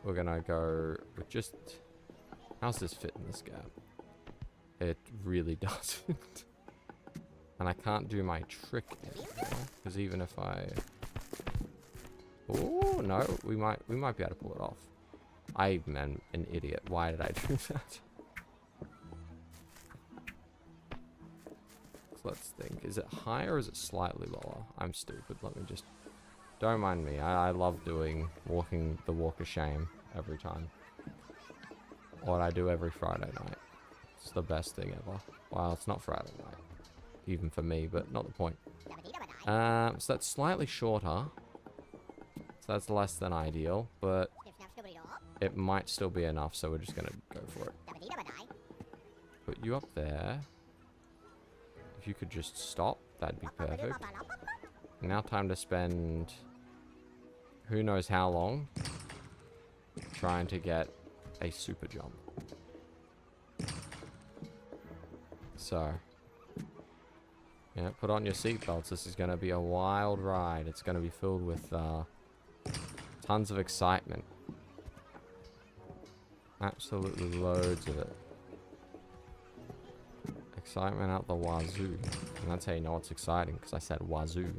[SPEAKER 1] We're gonna go with just. How's this fit in this gap? It really doesn't. And I can't do my trick because even if I. Oh no, we might be able to pull it off. I am an idiot. Why did I do that? So let's think. Is it higher or is it slightly lower? I'm stupid. Let me just... Don't mind me. I love walking the walk of shame every time. What I do every Friday night. It's the best thing ever. Well, it's not Friday night. Even for me, but not the point. So that's slightly shorter. So that's less than ideal, but... It might still be enough, so we're just gonna go for it. Put you up there. If you could just stop, that'd be perfect. Now time to spend who knows how long trying to get a super jump. So, yeah, put on your seatbelts. This is gonna be a wild ride. It's gonna be filled with tons of excitement. Absolutely loads of it. Excitement out the wazoo. And that's how you know it's exciting, because I said wazoo.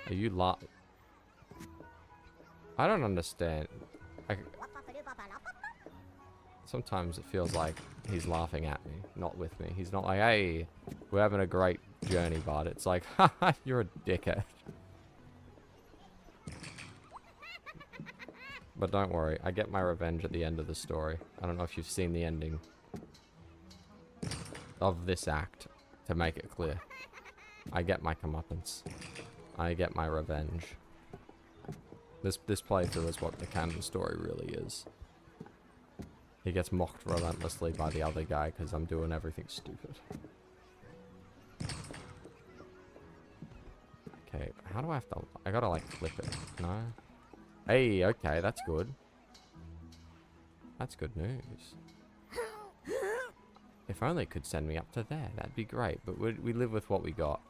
[SPEAKER 1] Are you I don't understand. Sometimes it feels like he's laughing at me, not with me. He's not like, hey, we're having a great journey, bud. It's like, haha, you're a dickhead. But don't worry, I get my revenge at the end of the story. I don't know if you've seen the ending of this act, to make it clear. I get my comeuppance. I get my revenge. This playthrough is what the canon story really is. He gets mocked relentlessly by the other guy because I'm doing everything stupid. Okay, how do I have to... I gotta like clip it, no? Hey, okay, that's good. That's good news. If only it could send me up to there, that'd be great. But we live with what we got.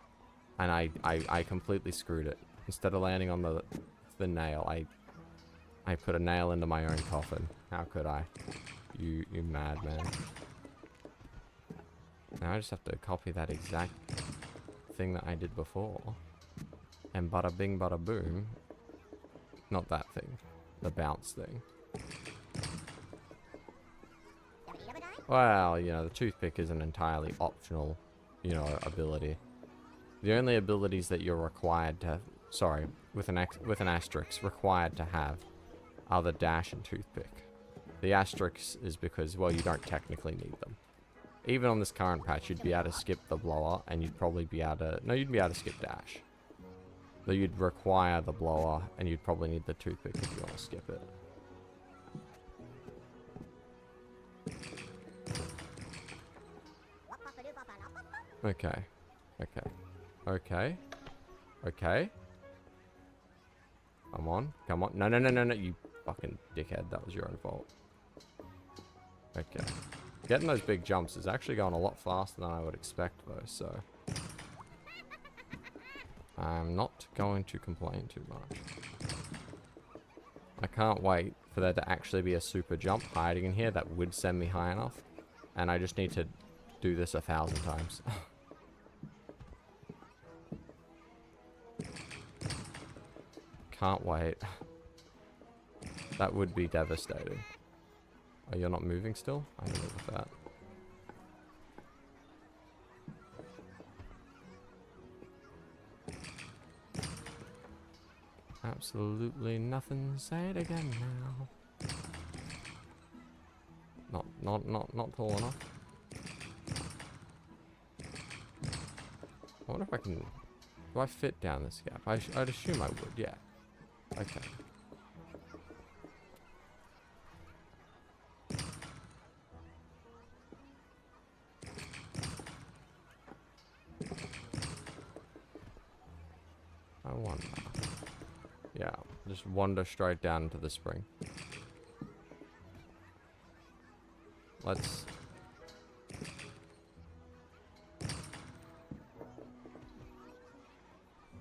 [SPEAKER 1] And I completely screwed it. Instead of landing on the nail, I put a nail into my own coffin. How could I? You madman. Now I just have to copy that exact thing that I did before. And bada bing bada boom. Not that thing. The bounce thing. Well, you know, the toothpick is an entirely optional, you know, ability. The only abilities that you're required to... Sorry, with an asterisk, required to have are the dash and toothpick. The asterisk is because, well, you don't technically need them. even on this current patch, you'd be able to skip the blower, and you'd probably be able to... No, you'd be able to skip dash. Though you'd require the blower, and you'd probably need the toothpick if you want to skip it. Okay. Okay. Okay. Okay. Come on. Come on. No, no, no, no, no. You fucking dickhead. That was your own fault. Okay. Getting those big jumps is actually going a lot faster than I would expect, though, so... I'm not going to complain too much. I can't wait for there to actually be a super jump hiding in here that would send me high enough. And I just need to do this 1,000 times. Can't wait. That would be devastating. Oh, you're not moving still? I don't know with that. Absolutely nothing. Say it again now. Not tall enough. I wonder if I can... Do I fit down this gap? I'd assume I would, yeah. Okay. I wonder. Yeah, just wander straight down into the spring. Let's...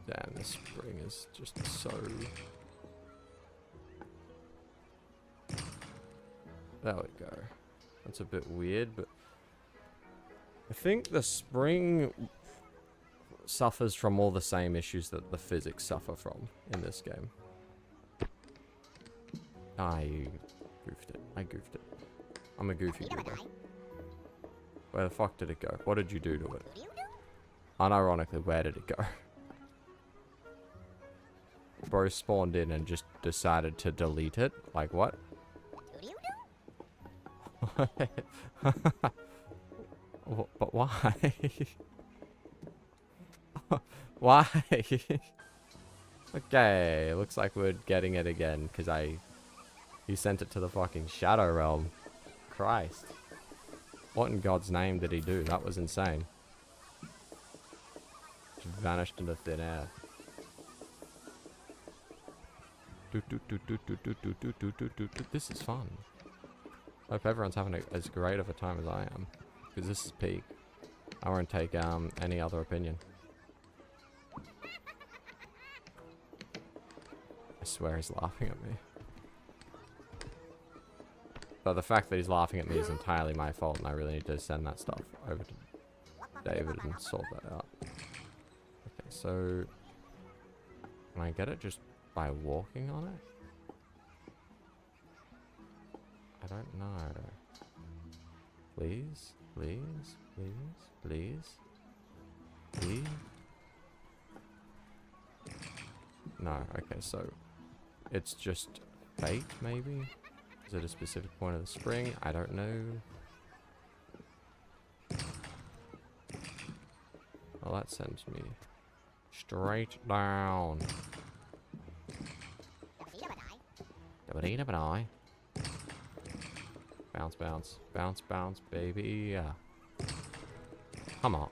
[SPEAKER 1] Damn, this spring is just so... There we go. That's a bit weird, but... I think the spring suffers from all the same issues that the physics suffer from in this game. I goofed it. I goofed it. I'm a goofy goober. Where the fuck did it go? What did you do to it? Unironically, where did it go? Bro spawned in and just decided to delete it? Like what? But why? Why? Okay, looks like we're getting it again because you sent it to the fucking Shadow Realm. Christ. What in God's name did he do? That was insane. Just vanished into thin air. This is fun. Hope everyone's having as great of a time as I am. Because this is peak. I won't take any other opinion. I swear he's laughing at me. But the fact that he's laughing at me is entirely my fault, and I really need to send that stuff over to David and sort that out. Okay, so... Can I get it just by walking on it? I don't know. Please? Please? Please? Please? Please? No, okay, so... It's just fate, maybe? Is it a specific point of the spring? I don't know. Well, that sends me straight down. Bounce, bounce. Bounce, bounce, baby. Come on.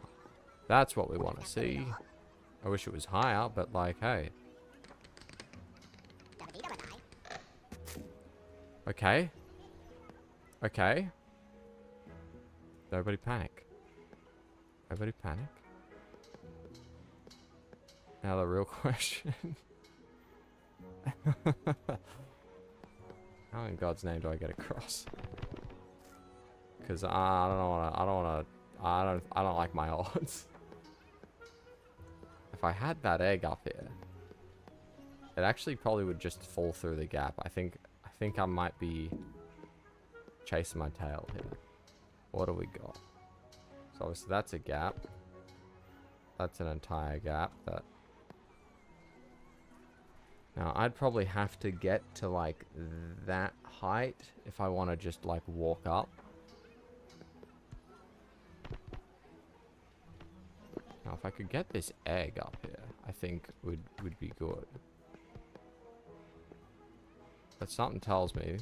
[SPEAKER 1] That's what we want to see. I wish it was higher, but like, hey. Okay. Okay. Nobody panic. Nobody panic. Now the real question. How in God's name do I get across? Because I don't like my odds. If I had that egg up here, it actually probably would just fall through the gap. I think I might be chasing my tail here. What do we got? So obviously that's a gap. That's an entire gap. Now I'd probably have to get to like that height if I want to just like walk up. if I could get this egg up here, I think would be good. But something tells me...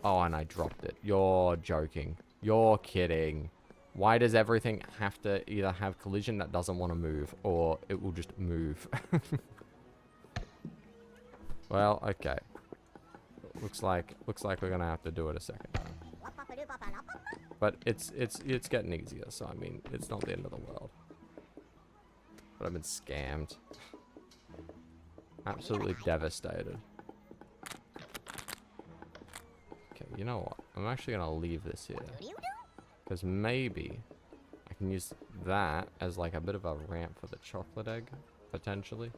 [SPEAKER 1] Oh, and I dropped it. You're joking. You're kidding. Why does everything have to either have collision that doesn't want to move, or it will just move? Well, okay. Looks like we're gonna have to do it a second time. But it's getting easier, so I mean, it's not the end of the world. But I've been scammed. Absolutely devastated. Okay, you know what? I'm actually gonna leave this here. Because maybe I can use that as like a bit of a ramp for the chocolate egg, potentially.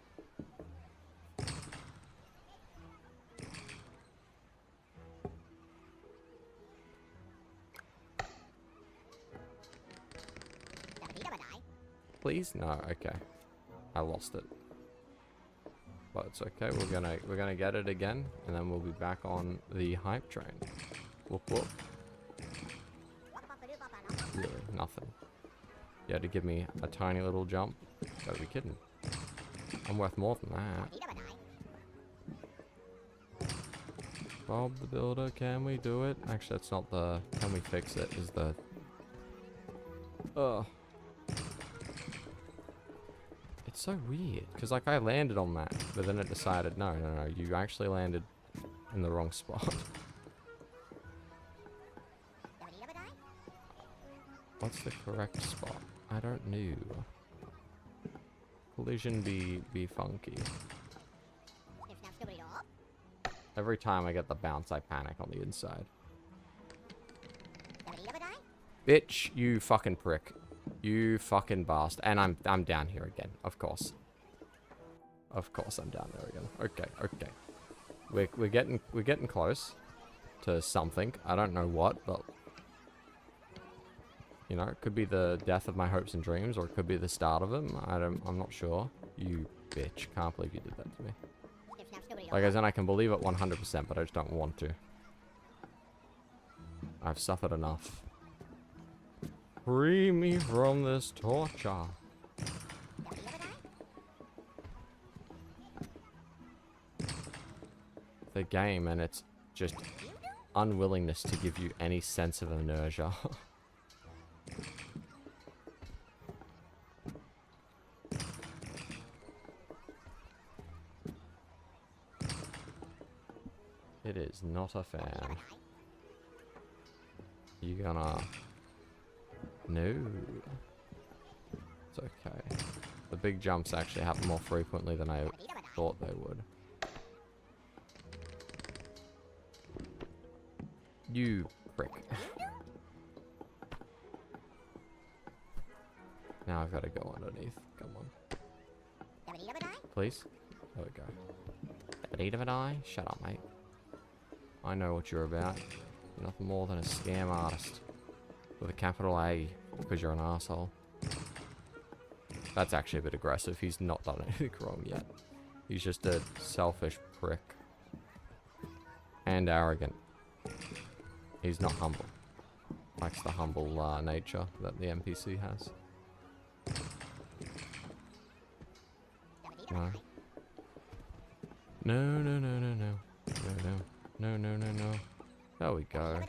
[SPEAKER 1] Please? No, okay. I lost it. But it's okay, we're gonna get it again, and then we'll be back on the hype train. Whoop whoop. Really, nothing. You had to give me a tiny little jump. Gotta be kidding. I'm worth more than that. Bob the Builder, can we do it? Actually, that's not the... Can we fix it? Is the... Ugh. It's so weird, because like I landed on that, but then it decided, no, you actually landed in the wrong spot. What's the correct spot? I don't know. Collision be funky. Every time I get the bounce, I panic on the inside. Bitch, you fucking prick. You fucking bastard. And I'm down here again, of course. Of course I'm down there again. Okay. We're getting close to something. I don't know what, but you know, it could be the death of my hopes and dreams, or it could be the start of them. I'm not sure. You bitch. Can't believe you did that to me. Like, as in, I can believe it 100%, but I just don't want to. I've suffered enough. Free me from this torture. The game and its just unwillingness to give you any sense of inertia. It is not a fan. You gonna... No. It's okay. The big jumps actually happen more frequently than I thought they would. You prick. Now I've got to go underneath. Come on. Please? There we go. Need of an eye? Shut up, mate. I know what you're about. You're nothing more than a scam artist. With a capital A, because you're an asshole. That's actually a bit aggressive. He's not done anything wrong yet. He's just a selfish prick. And arrogant. He's not humble. Likes the humble nature that the NPC has. No. No. There we go.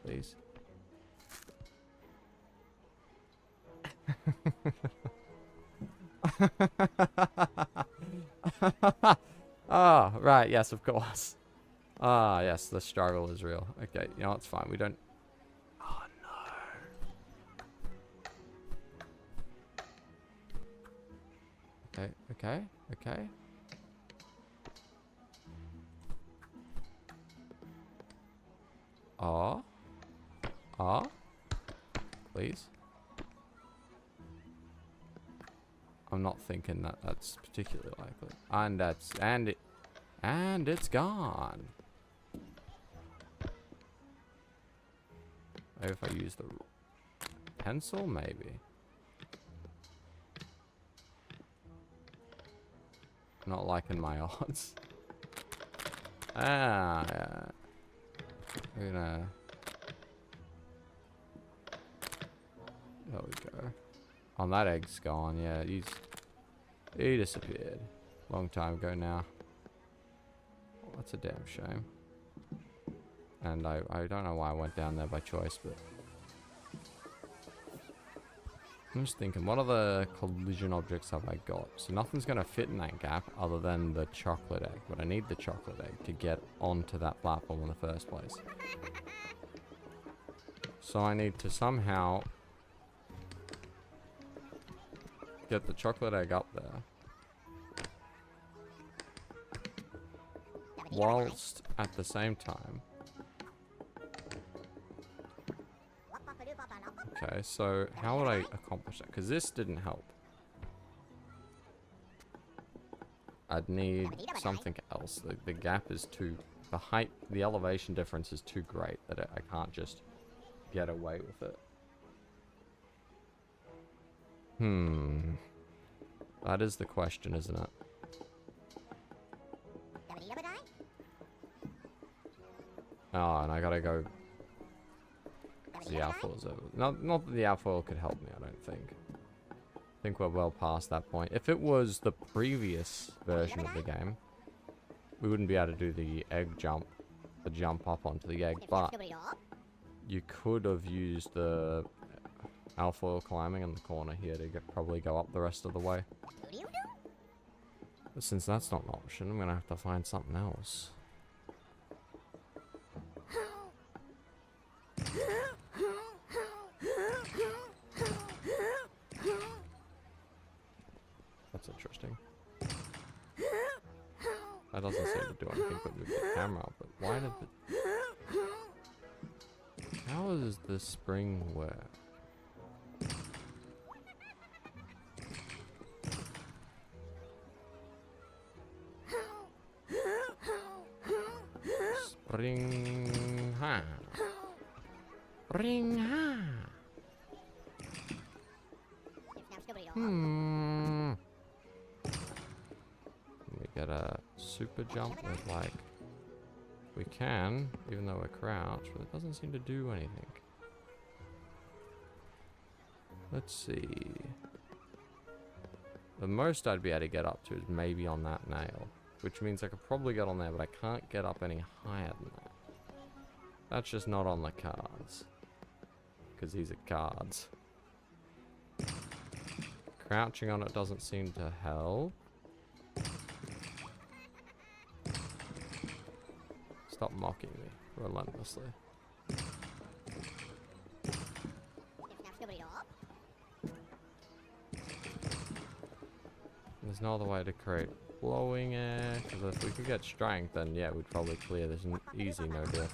[SPEAKER 1] Please. Ah, right, yes, of course. Ah, yes, the struggle is real. Okay, you know, it's fine. We don't... Oh, no. Okay. Please. I'm not thinking that that's particularly likely. And it's gone. Maybe if I use the pencil, maybe. Not liking my odds. Yeah. We're gonna Oh, that egg's gone. Yeah, he disappeared. Long time ago now. Well, that's a damn shame. And I don't know why I went down there by choice, but... I'm just thinking, what other collision objects have I got? So nothing's going to fit in that gap other than the chocolate egg. But I need the chocolate egg to get onto that platform in the first place. So I need to somehow get the chocolate egg up there. Whilst at the same time... Okay, so how would I accomplish that? Because this didn't help. I'd need something else. The gap is too... The height, the elevation difference is too great that I can't just get away with it. That is the question, isn't it? Oh, and I gotta go... The alfoil is over. Not that the alfoil could help me, I don't think. I think we're well past that point. If it was the previous version of the game, we wouldn't be able to do the egg jump. The jump up onto the egg, but... You could have used the alfoil climbing in the corner here to probably go up the rest of the way. But since that's not an option, I'm gonna have to find something else. That's interesting. That doesn't seem to do anything but move the camera, but why did the... How does the spring work? Spring ha. Spring ha. We get a super jump with like... We can, even though we're crouched, but it doesn't seem to do anything. Let's see. The most I'd be able to get up to is maybe on that nail, which means I could probably get on there, but I can't get up any higher than that. That's just not on the cards, because these are cards. Crouching on it doesn't seem to help. Stop mocking me relentlessly. There's no other way to create blowing air, because if we could get strength, then yeah, we'd probably clear this easy, no diff.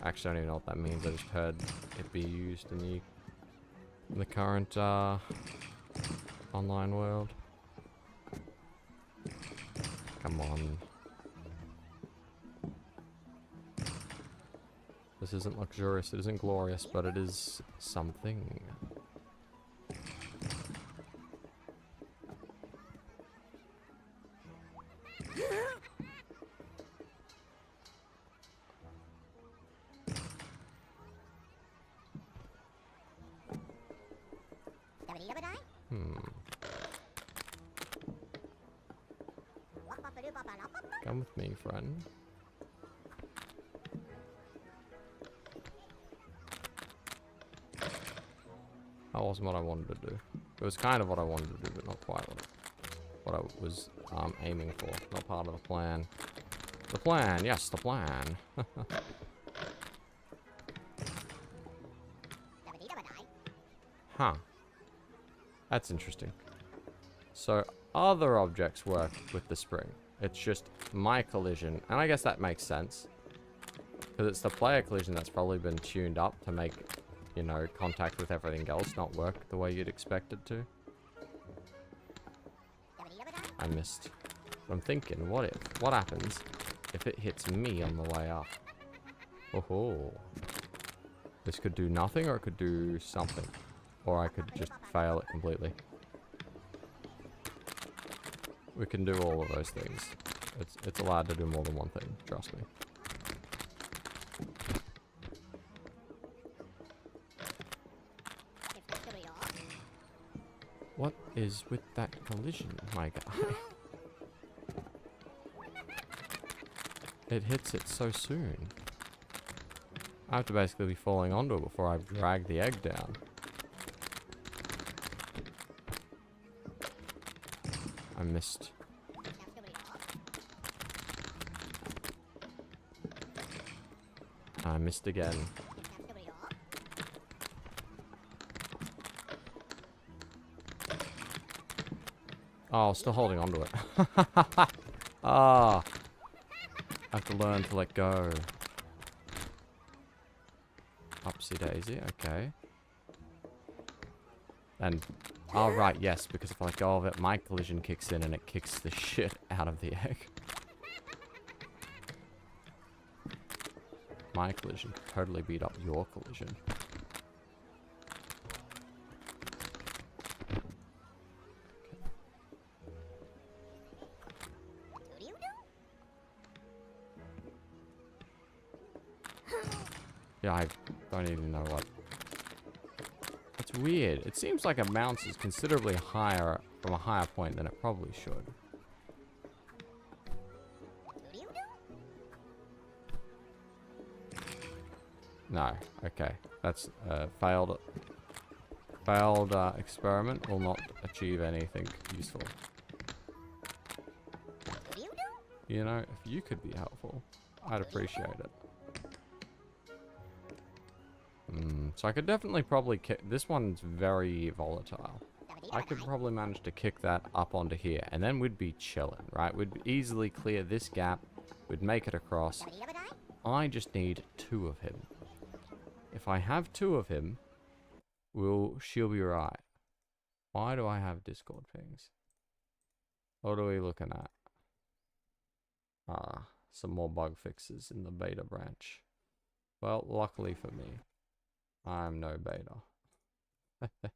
[SPEAKER 1] Actually, I don't even know what that means. I just heard it be used in the current online world. Come on. This isn't luxurious, it isn't glorious, but it is something. Come with me, friend. That wasn't what I wanted to do. It was kind of what I wanted to do, but not quite what I was aiming for. Not part of the plan. The plan, yes, the plan. Huh. That's interesting. So, other objects work with the spring. It's just my collision, and I guess that makes sense. Because it's the player collision that's probably been tuned up to make, you know, contact with everything else not work the way you'd expect it to. I missed. I'm thinking, what happens if it hits me on the way up? Oh, this could do nothing, or it could do something. Or I could just fail it completely. We can do all of those things. It's allowed to do more than one thing, trust me. What is with that collision, my guy? It hits it so soon. I have to basically be falling onto it before I drag the egg down. I missed. I missed again. Oh, still holding onto it. Ah, I have to learn to let go. Upsy daisy, okay. And, oh right, yes, because if I let go of it, my collision kicks in and it kicks the shit out of the egg. My collision totally beat up your collision. Yeah, I don't even know what. It's weird. It seems like it bounces considerably higher from a higher point than it probably should. No. Okay. That's a failed experiment. Will not achieve anything useful. You know, if you could be helpful, I'd appreciate it. So I could definitely probably kick... This one's very volatile. I could probably manage to kick that up onto here. And then we'd be chilling, right? We'd easily clear this gap. We'd make it across. I just need 2 of him. If I have 2 of him, she'll be right. Why do I have Discord pings? What are we looking at? Ah, some more bug fixes in the beta branch. Well, luckily for me, I'm no beta.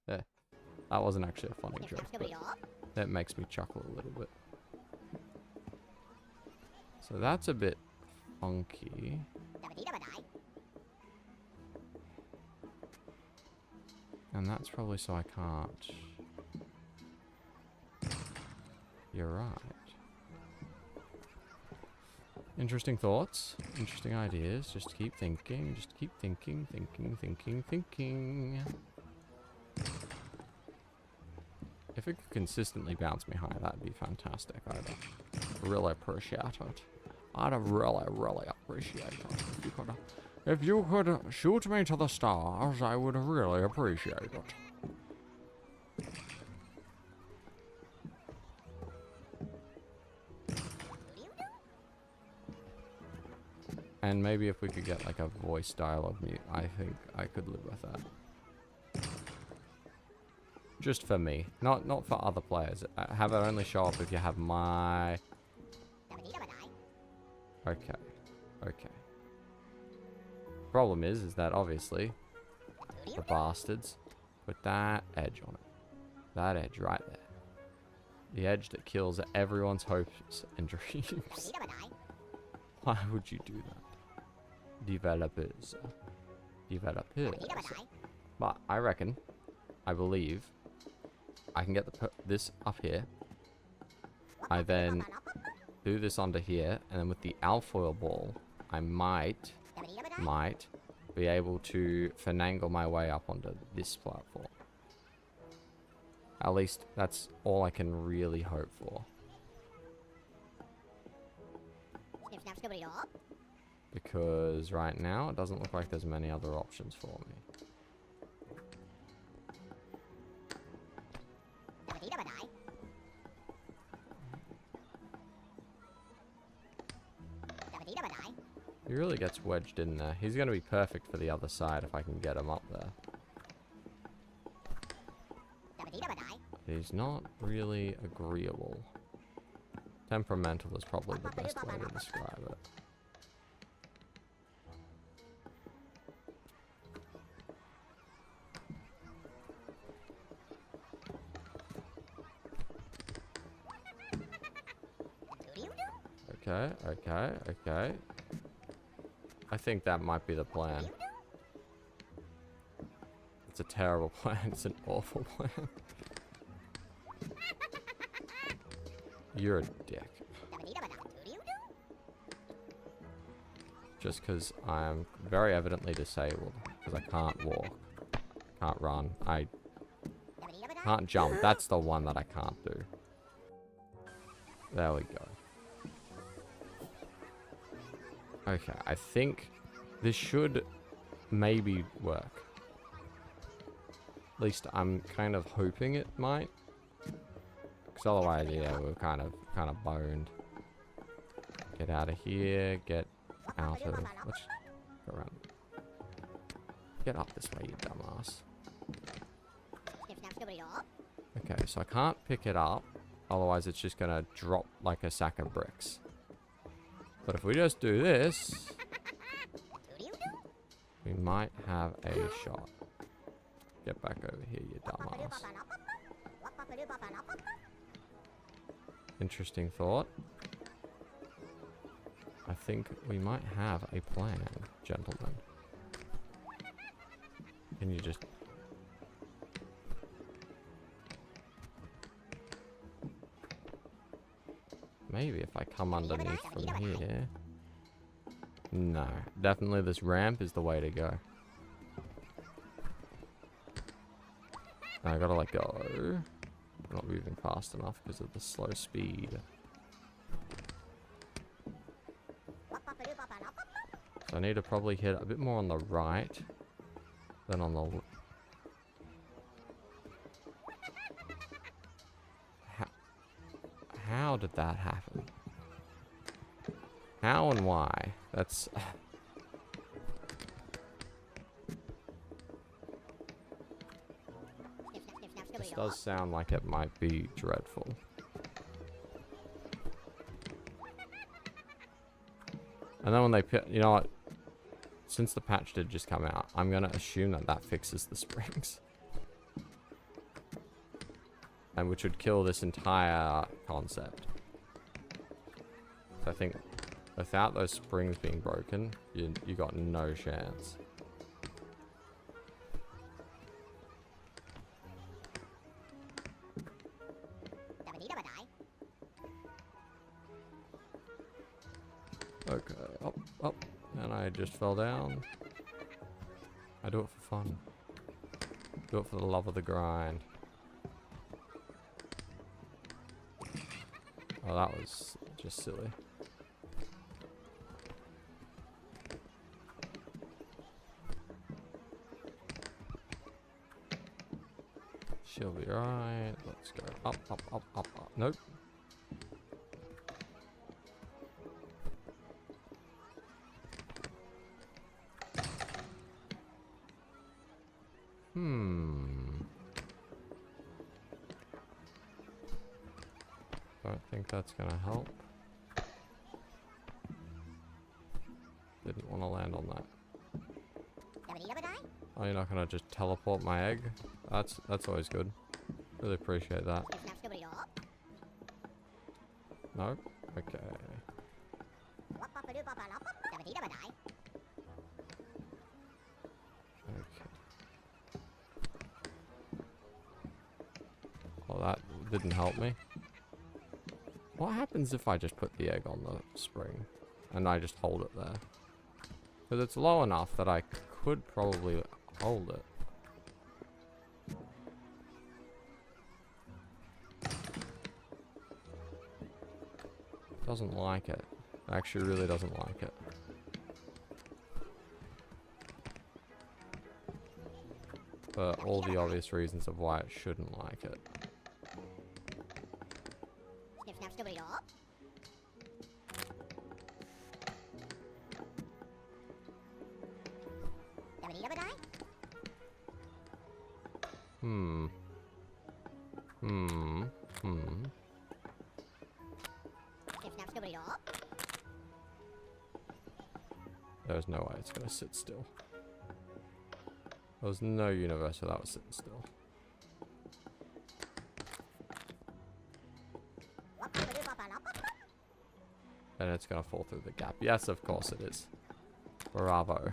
[SPEAKER 1] That wasn't actually a funny joke, but that makes me chuckle a little bit. So that's a bit funky. And that's probably so I can't. You're right. Interesting thoughts, interesting ideas. Just keep thinking, thinking. If it could consistently bounce me high, that'd be fantastic. I'd really appreciate it. I'd really appreciate it. If you could shoot me to the stars, I would really appreciate it. And maybe if we could get like a voice dialogue mute, I think I could live with that. Just for me, not for other players. Have it only show up if you have my... Okay. Problem is that obviously the bastards put that edge on it. That edge right there. The edge that kills everyone's hopes and dreams. Why would you do that? Developers. But I reckon, I believe, I can get this up here. I then do this onto here, and then with the alfoil ball, I might be able to finagle my way up onto this platform. At least that's all I can really hope for. Because right now, it doesn't look like there's many other options for me. He really gets wedged in there. He's going to be perfect for the other side if I can get him up there. He's not really agreeable. Temperamental is probably the best way to describe it. Okay. I think that might be the plan. It's a terrible plan. It's an awful plan. You're a dick. Just because I'm very evidently disabled. Because I can't walk. Can't run. I can't jump. That's the one that I can't do. There we go. Okay, I think this should maybe work. At least I'm kind of hoping it might. Because otherwise, yeah, we're kind of boned. Get out of here. Get out of... Let's go around. Get up this way, you dumbass. Okay, so I can't pick it up. Otherwise, it's just going to drop like a sack of bricks. But if we just do this... we might have a shot. Get back over here, you dumbass. Interesting thought. I think we might have a plan, gentlemen. Can you just... maybe if I come underneath from here... no. Definitely this ramp is the way to go. I gotta let go. I'm not moving fast enough because of the slow speed. So I need to probably hit a bit more on the right than on the... How did that happen? How and why? That's... this does sound like it might be dreadful. And then when they... you know what? Since the patch did just come out, I'm going to assume that that fixes the springs. And which would kill this entire concept. So I think without those springs being broken, you got no chance. Okay, up. And I just fell down. I do it for fun. Do it for the love of the grind. Oh, that was just silly. She'll be right. Let's go up. Nope. Don't think that's gonna help. Didn't want to land on that. Oh, you're not gonna just teleport my egg? That's always good. Really appreciate that. Nope. Okay. Well, that didn't help me. What happens if I just put the egg on the spring and I just hold it there? Because it's low enough that I could probably hold it. Doesn't like it. Actually really doesn't like it. For all the obvious reasons of why it shouldn't like it. There's no way it's gonna sit still. There's no universe where that was sitting still. And it's gonna fall through the gap. Yes, of course it is. Bravo.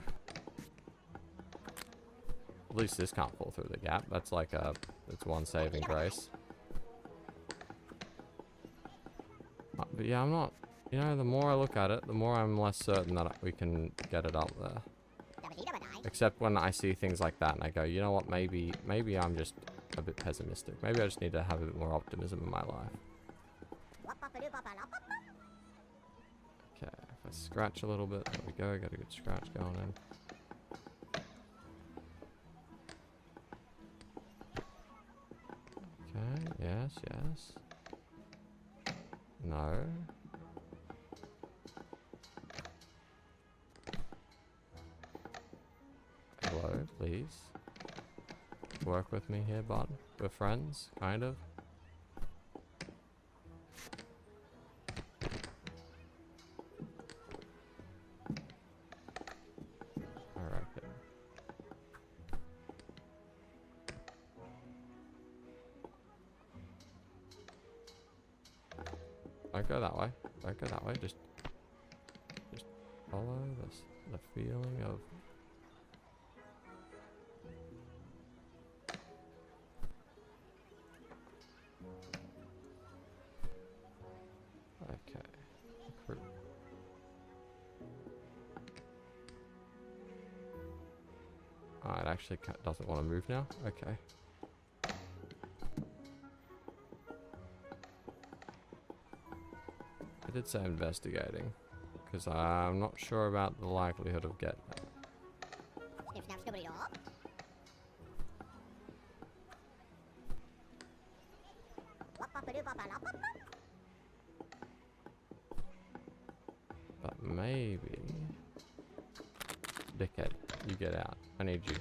[SPEAKER 1] At least this can't fall through the gap. That's like it's one saving grace. But yeah, I'm not... You know, the more I look at it, the more I'm less certain that we can get it up there. Except when I see things like that and I go, you know what, maybe I'm just a bit pessimistic. Maybe I just need to have a bit more optimism in my life. Okay, if I scratch a little bit, there we go, got a good scratch going in. Okay, yes, yes. No. Hello, please. Work with me here, bud. We're friends, kind of. I reckon. Don't go that way. Don't go that way. Just follow this, the feeling of... Okay. Oh, it actually doesn't want to move now? Okay. I did say investigating, because I'm not sure about the likelihood of getting it. But maybe... Dickhead, you get out. I need you.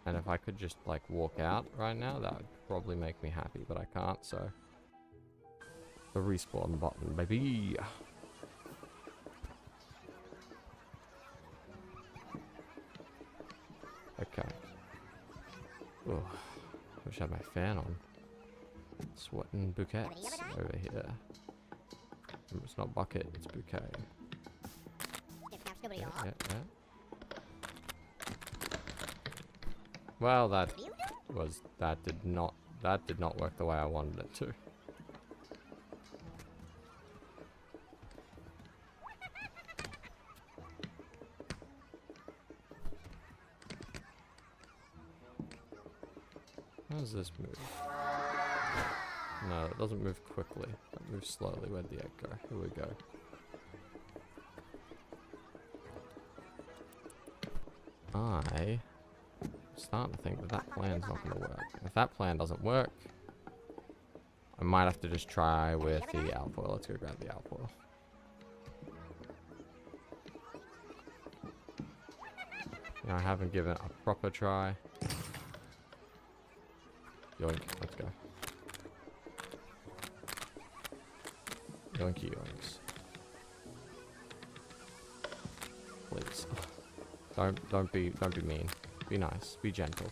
[SPEAKER 1] And if I could just, like, walk out right now, that would probably make me happy, but I can't, so... The respawn button, baby! Okay. Ugh. Wish I had my fan on. Sweating bouquets over here. It's not bucket, it's bouquet. Yeah, yeah, yeah. Well, that did not work the way I wanted it to. How does this move? No, it doesn't move quickly. It moves slowly. Where'd the egg go? Here we go. I'm starting to think that plan's not going to work. If that plan doesn't work, I might have to just try with the alfoil. Let's go grab the alfoil. You know, I haven't given it a proper try. Yoink, let's go. Yoinky yoinks. Please. Don't be mean. Be nice. Be gentle.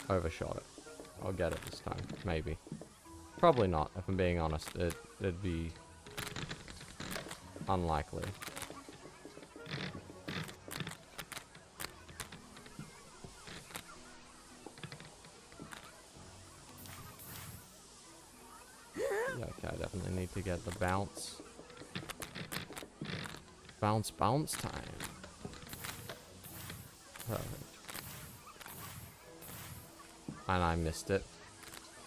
[SPEAKER 1] Overshot it. I'll get it this time. Maybe. Probably not, if I'm being honest. It'd be unlikely. Yeah, okay, I definitely need to get the bounce. Bounce time. Perfect. And I missed it.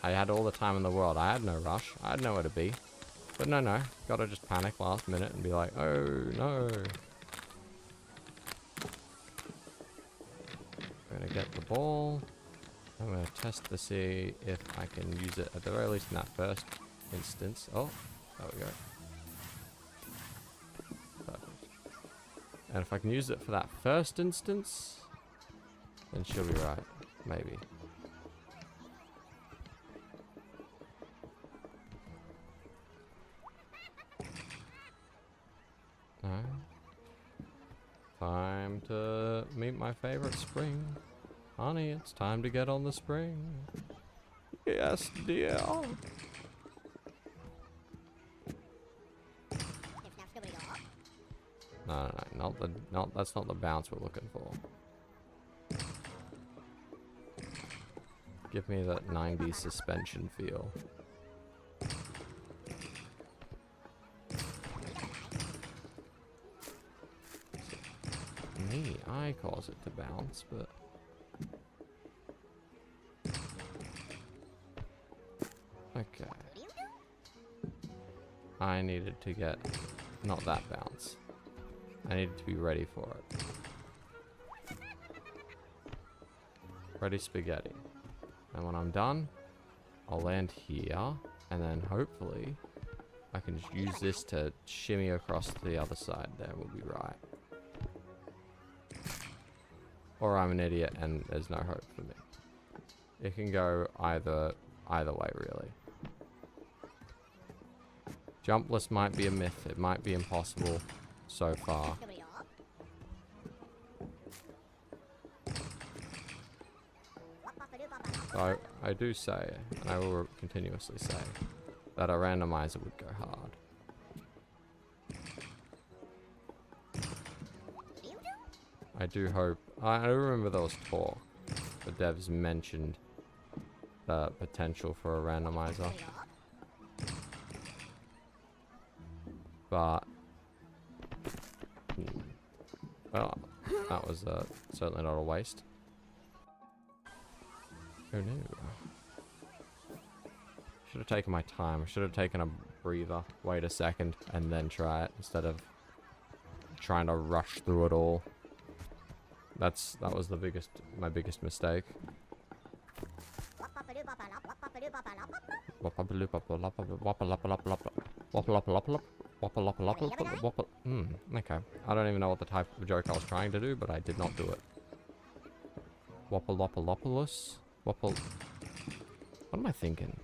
[SPEAKER 1] I had all the time in the world. I had no rush. I had nowhere to be. But no. Gotta just panic last minute and be like, oh no. I'm gonna get the ball. I'm gonna test to see if I can use it at the very least in that first instance. Oh, there we go. Perfect. And if I can use it for that first instance, then she'll be right. Maybe. No. Time to meet my favorite spring. Honey, it's time to get on the spring. Yes, dear. No, that's not the bounce we're looking for. Give me that 90s suspension feel. me. I cause it to bounce, but... Okay. I needed to get... Not that bounce. I needed to be ready for it. Ready spaghetti. And when I'm done, I'll land here. And then hopefully, I can just use this to shimmy across to the other side. There will be right. Or I'm an idiot and there's no hope for me. It can go either way, really. Jumpless might be a myth. It might be impossible so far. So I do say, and I will continuously say, that a randomizer would go hard. I do hope. I remember there was talk. The devs mentioned the potential for a randomizer. But well, that was certainly not a waste. Oh no. Should have taken my time. I should have taken a breather, wait a second, and then try it instead of trying to rush through it all. That was my biggest mistake. Okay. I don't even know what the type of joke I was trying to do, but I did not do it. Wopalopalopoulos? What am I thinking?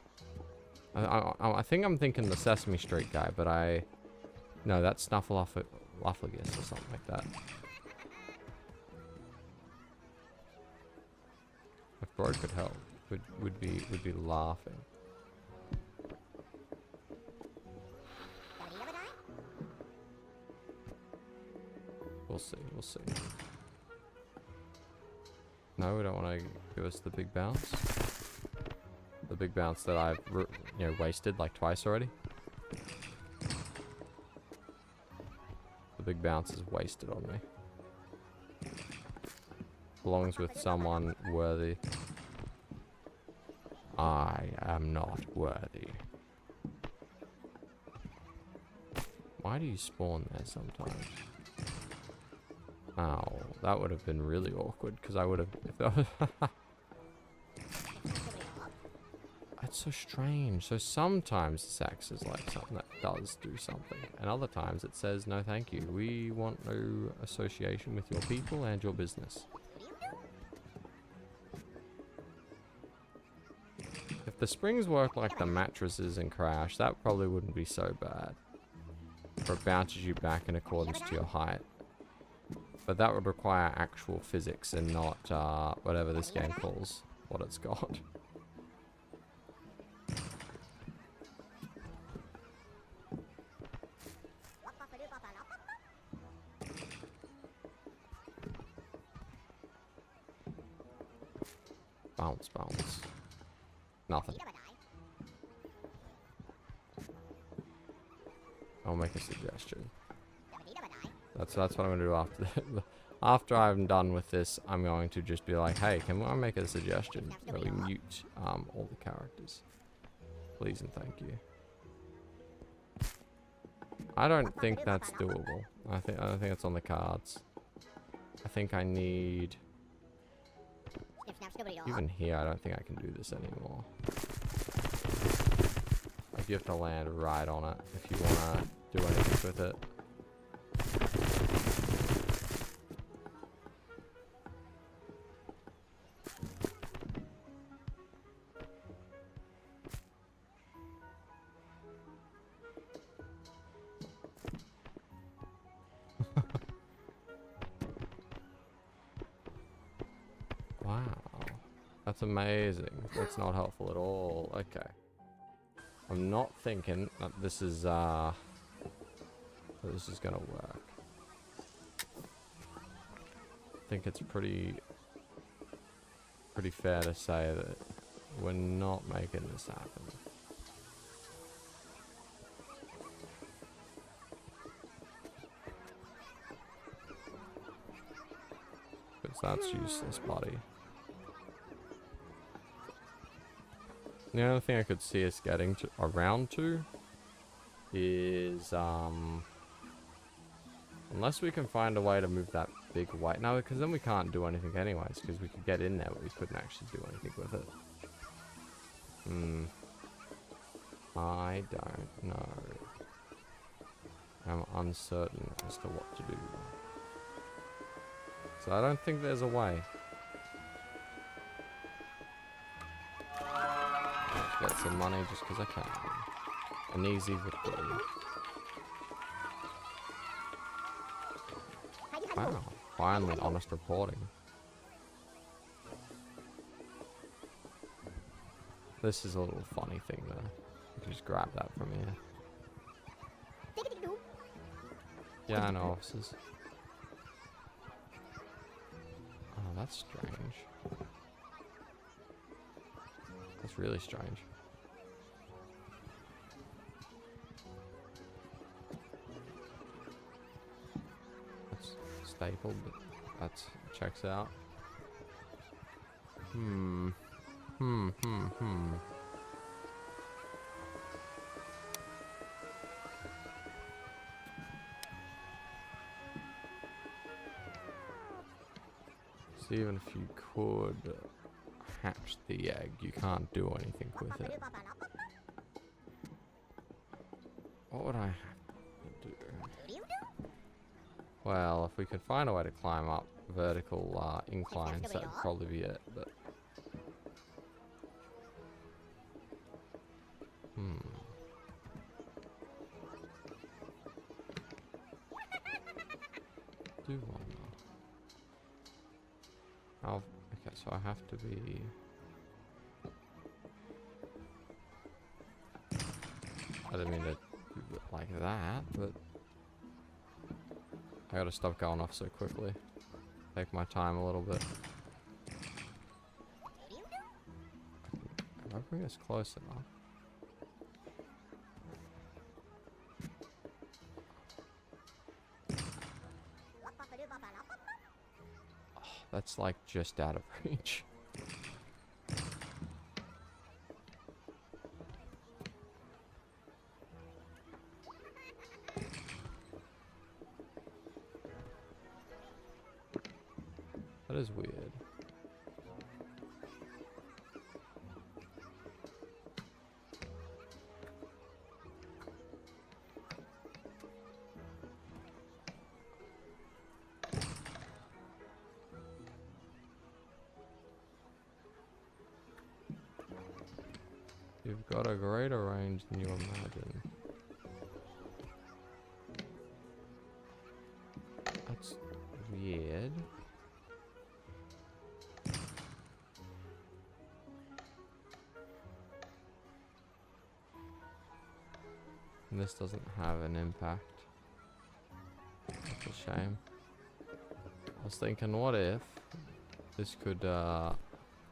[SPEAKER 1] I think I'm thinking the Sesame Street guy, but no, that's Snuffleupagus or something like that. If Bro could help, would be laughing. We'll see, we'll see. No, we don't want to give us the big bounce. The big bounce that I've, wasted like twice already. The big bounce is wasted on me. Belongs with someone worthy. I am not worthy. Why do you spawn there sometimes? Oh, that would have been really awkward because I would have. If that was That's so strange. So sometimes sex is like something that does do something, and other times it says no, thank you. We want no association with your people and your business. If the springs work like the mattresses in Crash, that probably wouldn't be so bad. Or it bounces you back in accordance to your height. But that would require actual physics and not whatever this game calls what it's got. Bounce, bounce. Nothing. I'll make a suggestion. That's what I'm gonna do after after I'm done with this. I'm going to just be like, hey, can I make a suggestion where we mute all the characters, please and thank you. I don't think that's doable. I don't think it's on the cards. I think I need. Even here, I don't think I can do this anymore. Like, you have to land right on it if you want to do anything with it. Wow. That's amazing. That's not helpful at all. Okay. I'm not thinking that this is gonna work. I think it's pretty fair to say that we're not making this happen. So that's useless, buddy. The only thing I could see us getting to around to is unless we can find a way to move that big weight. No, because then we can't do anything anyways, because we could get in there, but we couldn't actually do anything with it. I don't know. I'm uncertain as to what to do. So I don't think there's a way. Let's get some money just because I can. An easy victory. Wow, finally honest reporting. This is a little funny thing though. You can just grab that from here. Yeah, I know, officers. Oh, that's strange. That's really strange. That's stapled, but that checks out. So even if you could hatch the egg, you can't do anything with it. What would I have to do? Well, if we could find a way to climb up vertical inclines, that would probably be it, but... Do one more. Okay, so I have to be... I didn't mean to do it like that, but... I gotta stop going off so quickly. Take my time a little bit. If I bring this close enough... That's like just out of reach. That is weird. You've got a greater range than you imagine. That's weird. And this doesn't have an impact. That's a shame. I was thinking, what if this could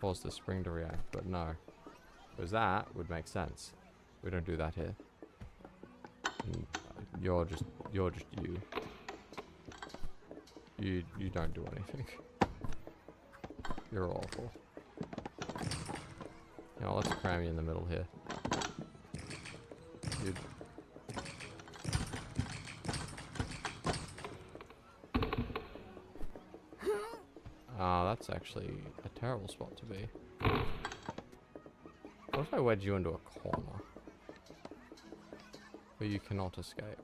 [SPEAKER 1] cause the spring to react, but no. Because that would make sense. We don't do that here. And you're just you. You don't do anything. You're awful. You know, let's cram you in the middle here. You'd... that's actually a terrible spot to be. What if I wedge you into a corner? Where you cannot escape.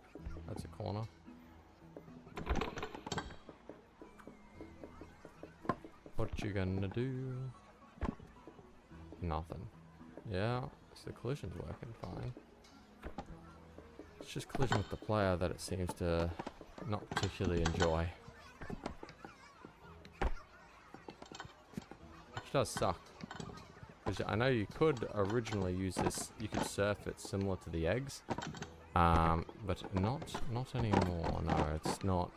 [SPEAKER 1] That's a corner. What you gonna do? Nothing. Yeah, so the collision's working fine. It's just collision with the player that it seems to not particularly enjoy. Which does suck. Because I know you could originally use this, you could surf it similar to the eggs. But not anymore. No, it's not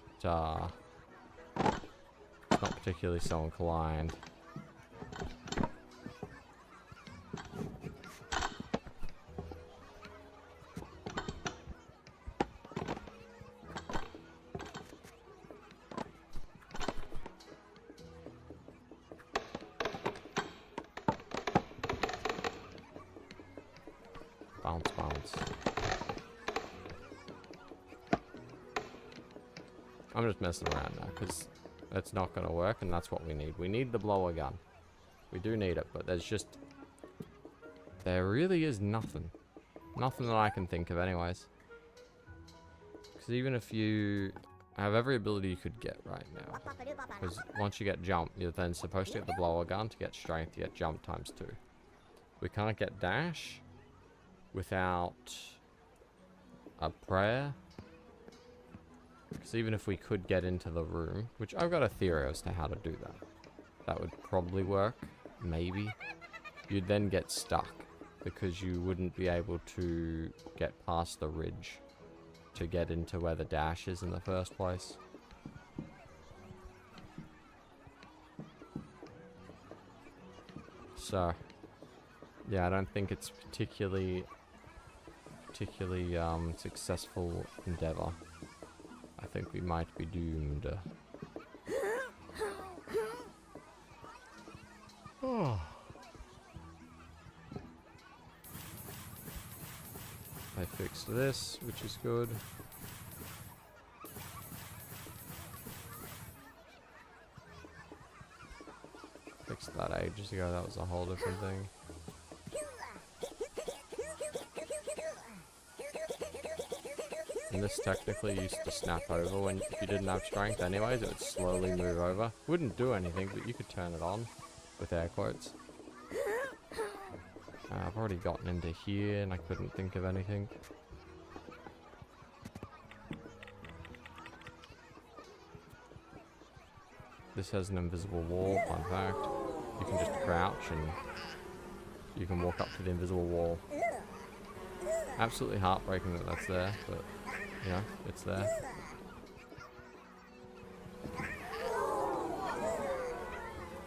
[SPEAKER 1] particularly so inclined. Bounce, bounce. I'm just messing around now, because that's not going to work, and that's what we need. We need the blower gun. We do need it, but there's just... There really is nothing. Nothing that I can think of anyways. Because even if you have every ability you could get right now. Because once you get jump, you're then supposed to get the blower gun to get strength, to get jump times 2. We can't get dash without a prayer. Because even if we could get into the room, which I've got a theory as to how to do that. That would probably work. Maybe. You'd then get stuck. Because you wouldn't be able to get past the ridge to get into where the dash is in the first place. So, yeah, I don't think it's particularly successful endeavor. I think we might be doomed. Oh. I fixed this, which is good. Fixed that ages ago, that was a whole different thing. And this technically used to snap over when if you didn't have strength anyways, it would slowly move over. Wouldn't do anything, but you could turn it on with air quotes. I've already gotten into here and I couldn't think of anything. This has an invisible wall, fun fact. You can just crouch and you can walk up to the invisible wall. Absolutely heartbreaking that that's there, but you know, it's there.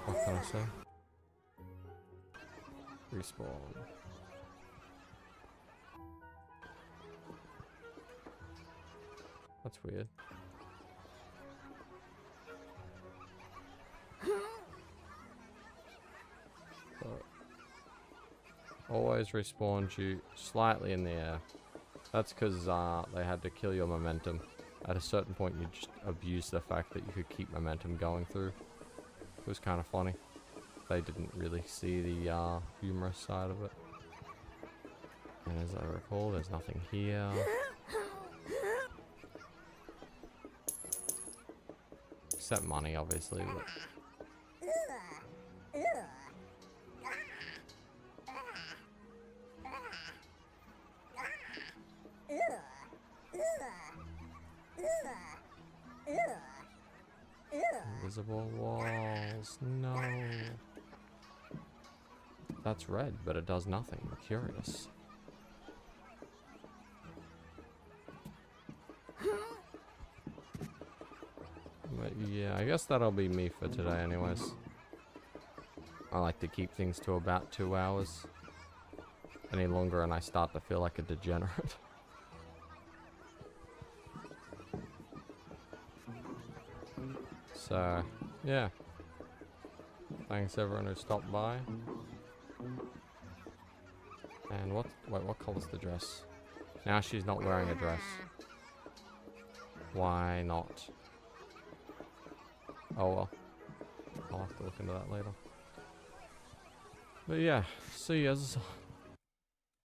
[SPEAKER 1] What can I say? Respawn. That's weird. But always respawns you slightly in the air. That's because they had to kill your momentum. At a certain point, you just abused the fact that you could keep momentum going through. It was kind of funny. They didn't really see the humorous side of it. And as I recall, there's nothing here. Except money, obviously. But invisible walls, no. That's red, but it does nothing. I'm curious. But yeah, I guess that'll be me for today anyways. I like to keep things to about 2 hours. Any longer and I start to feel like a degenerate. So, yeah. Thanks everyone who stopped by. And what color's the dress? Now she's not wearing a dress. Why not? Oh well. I'll have to look into that later. But yeah, see yous.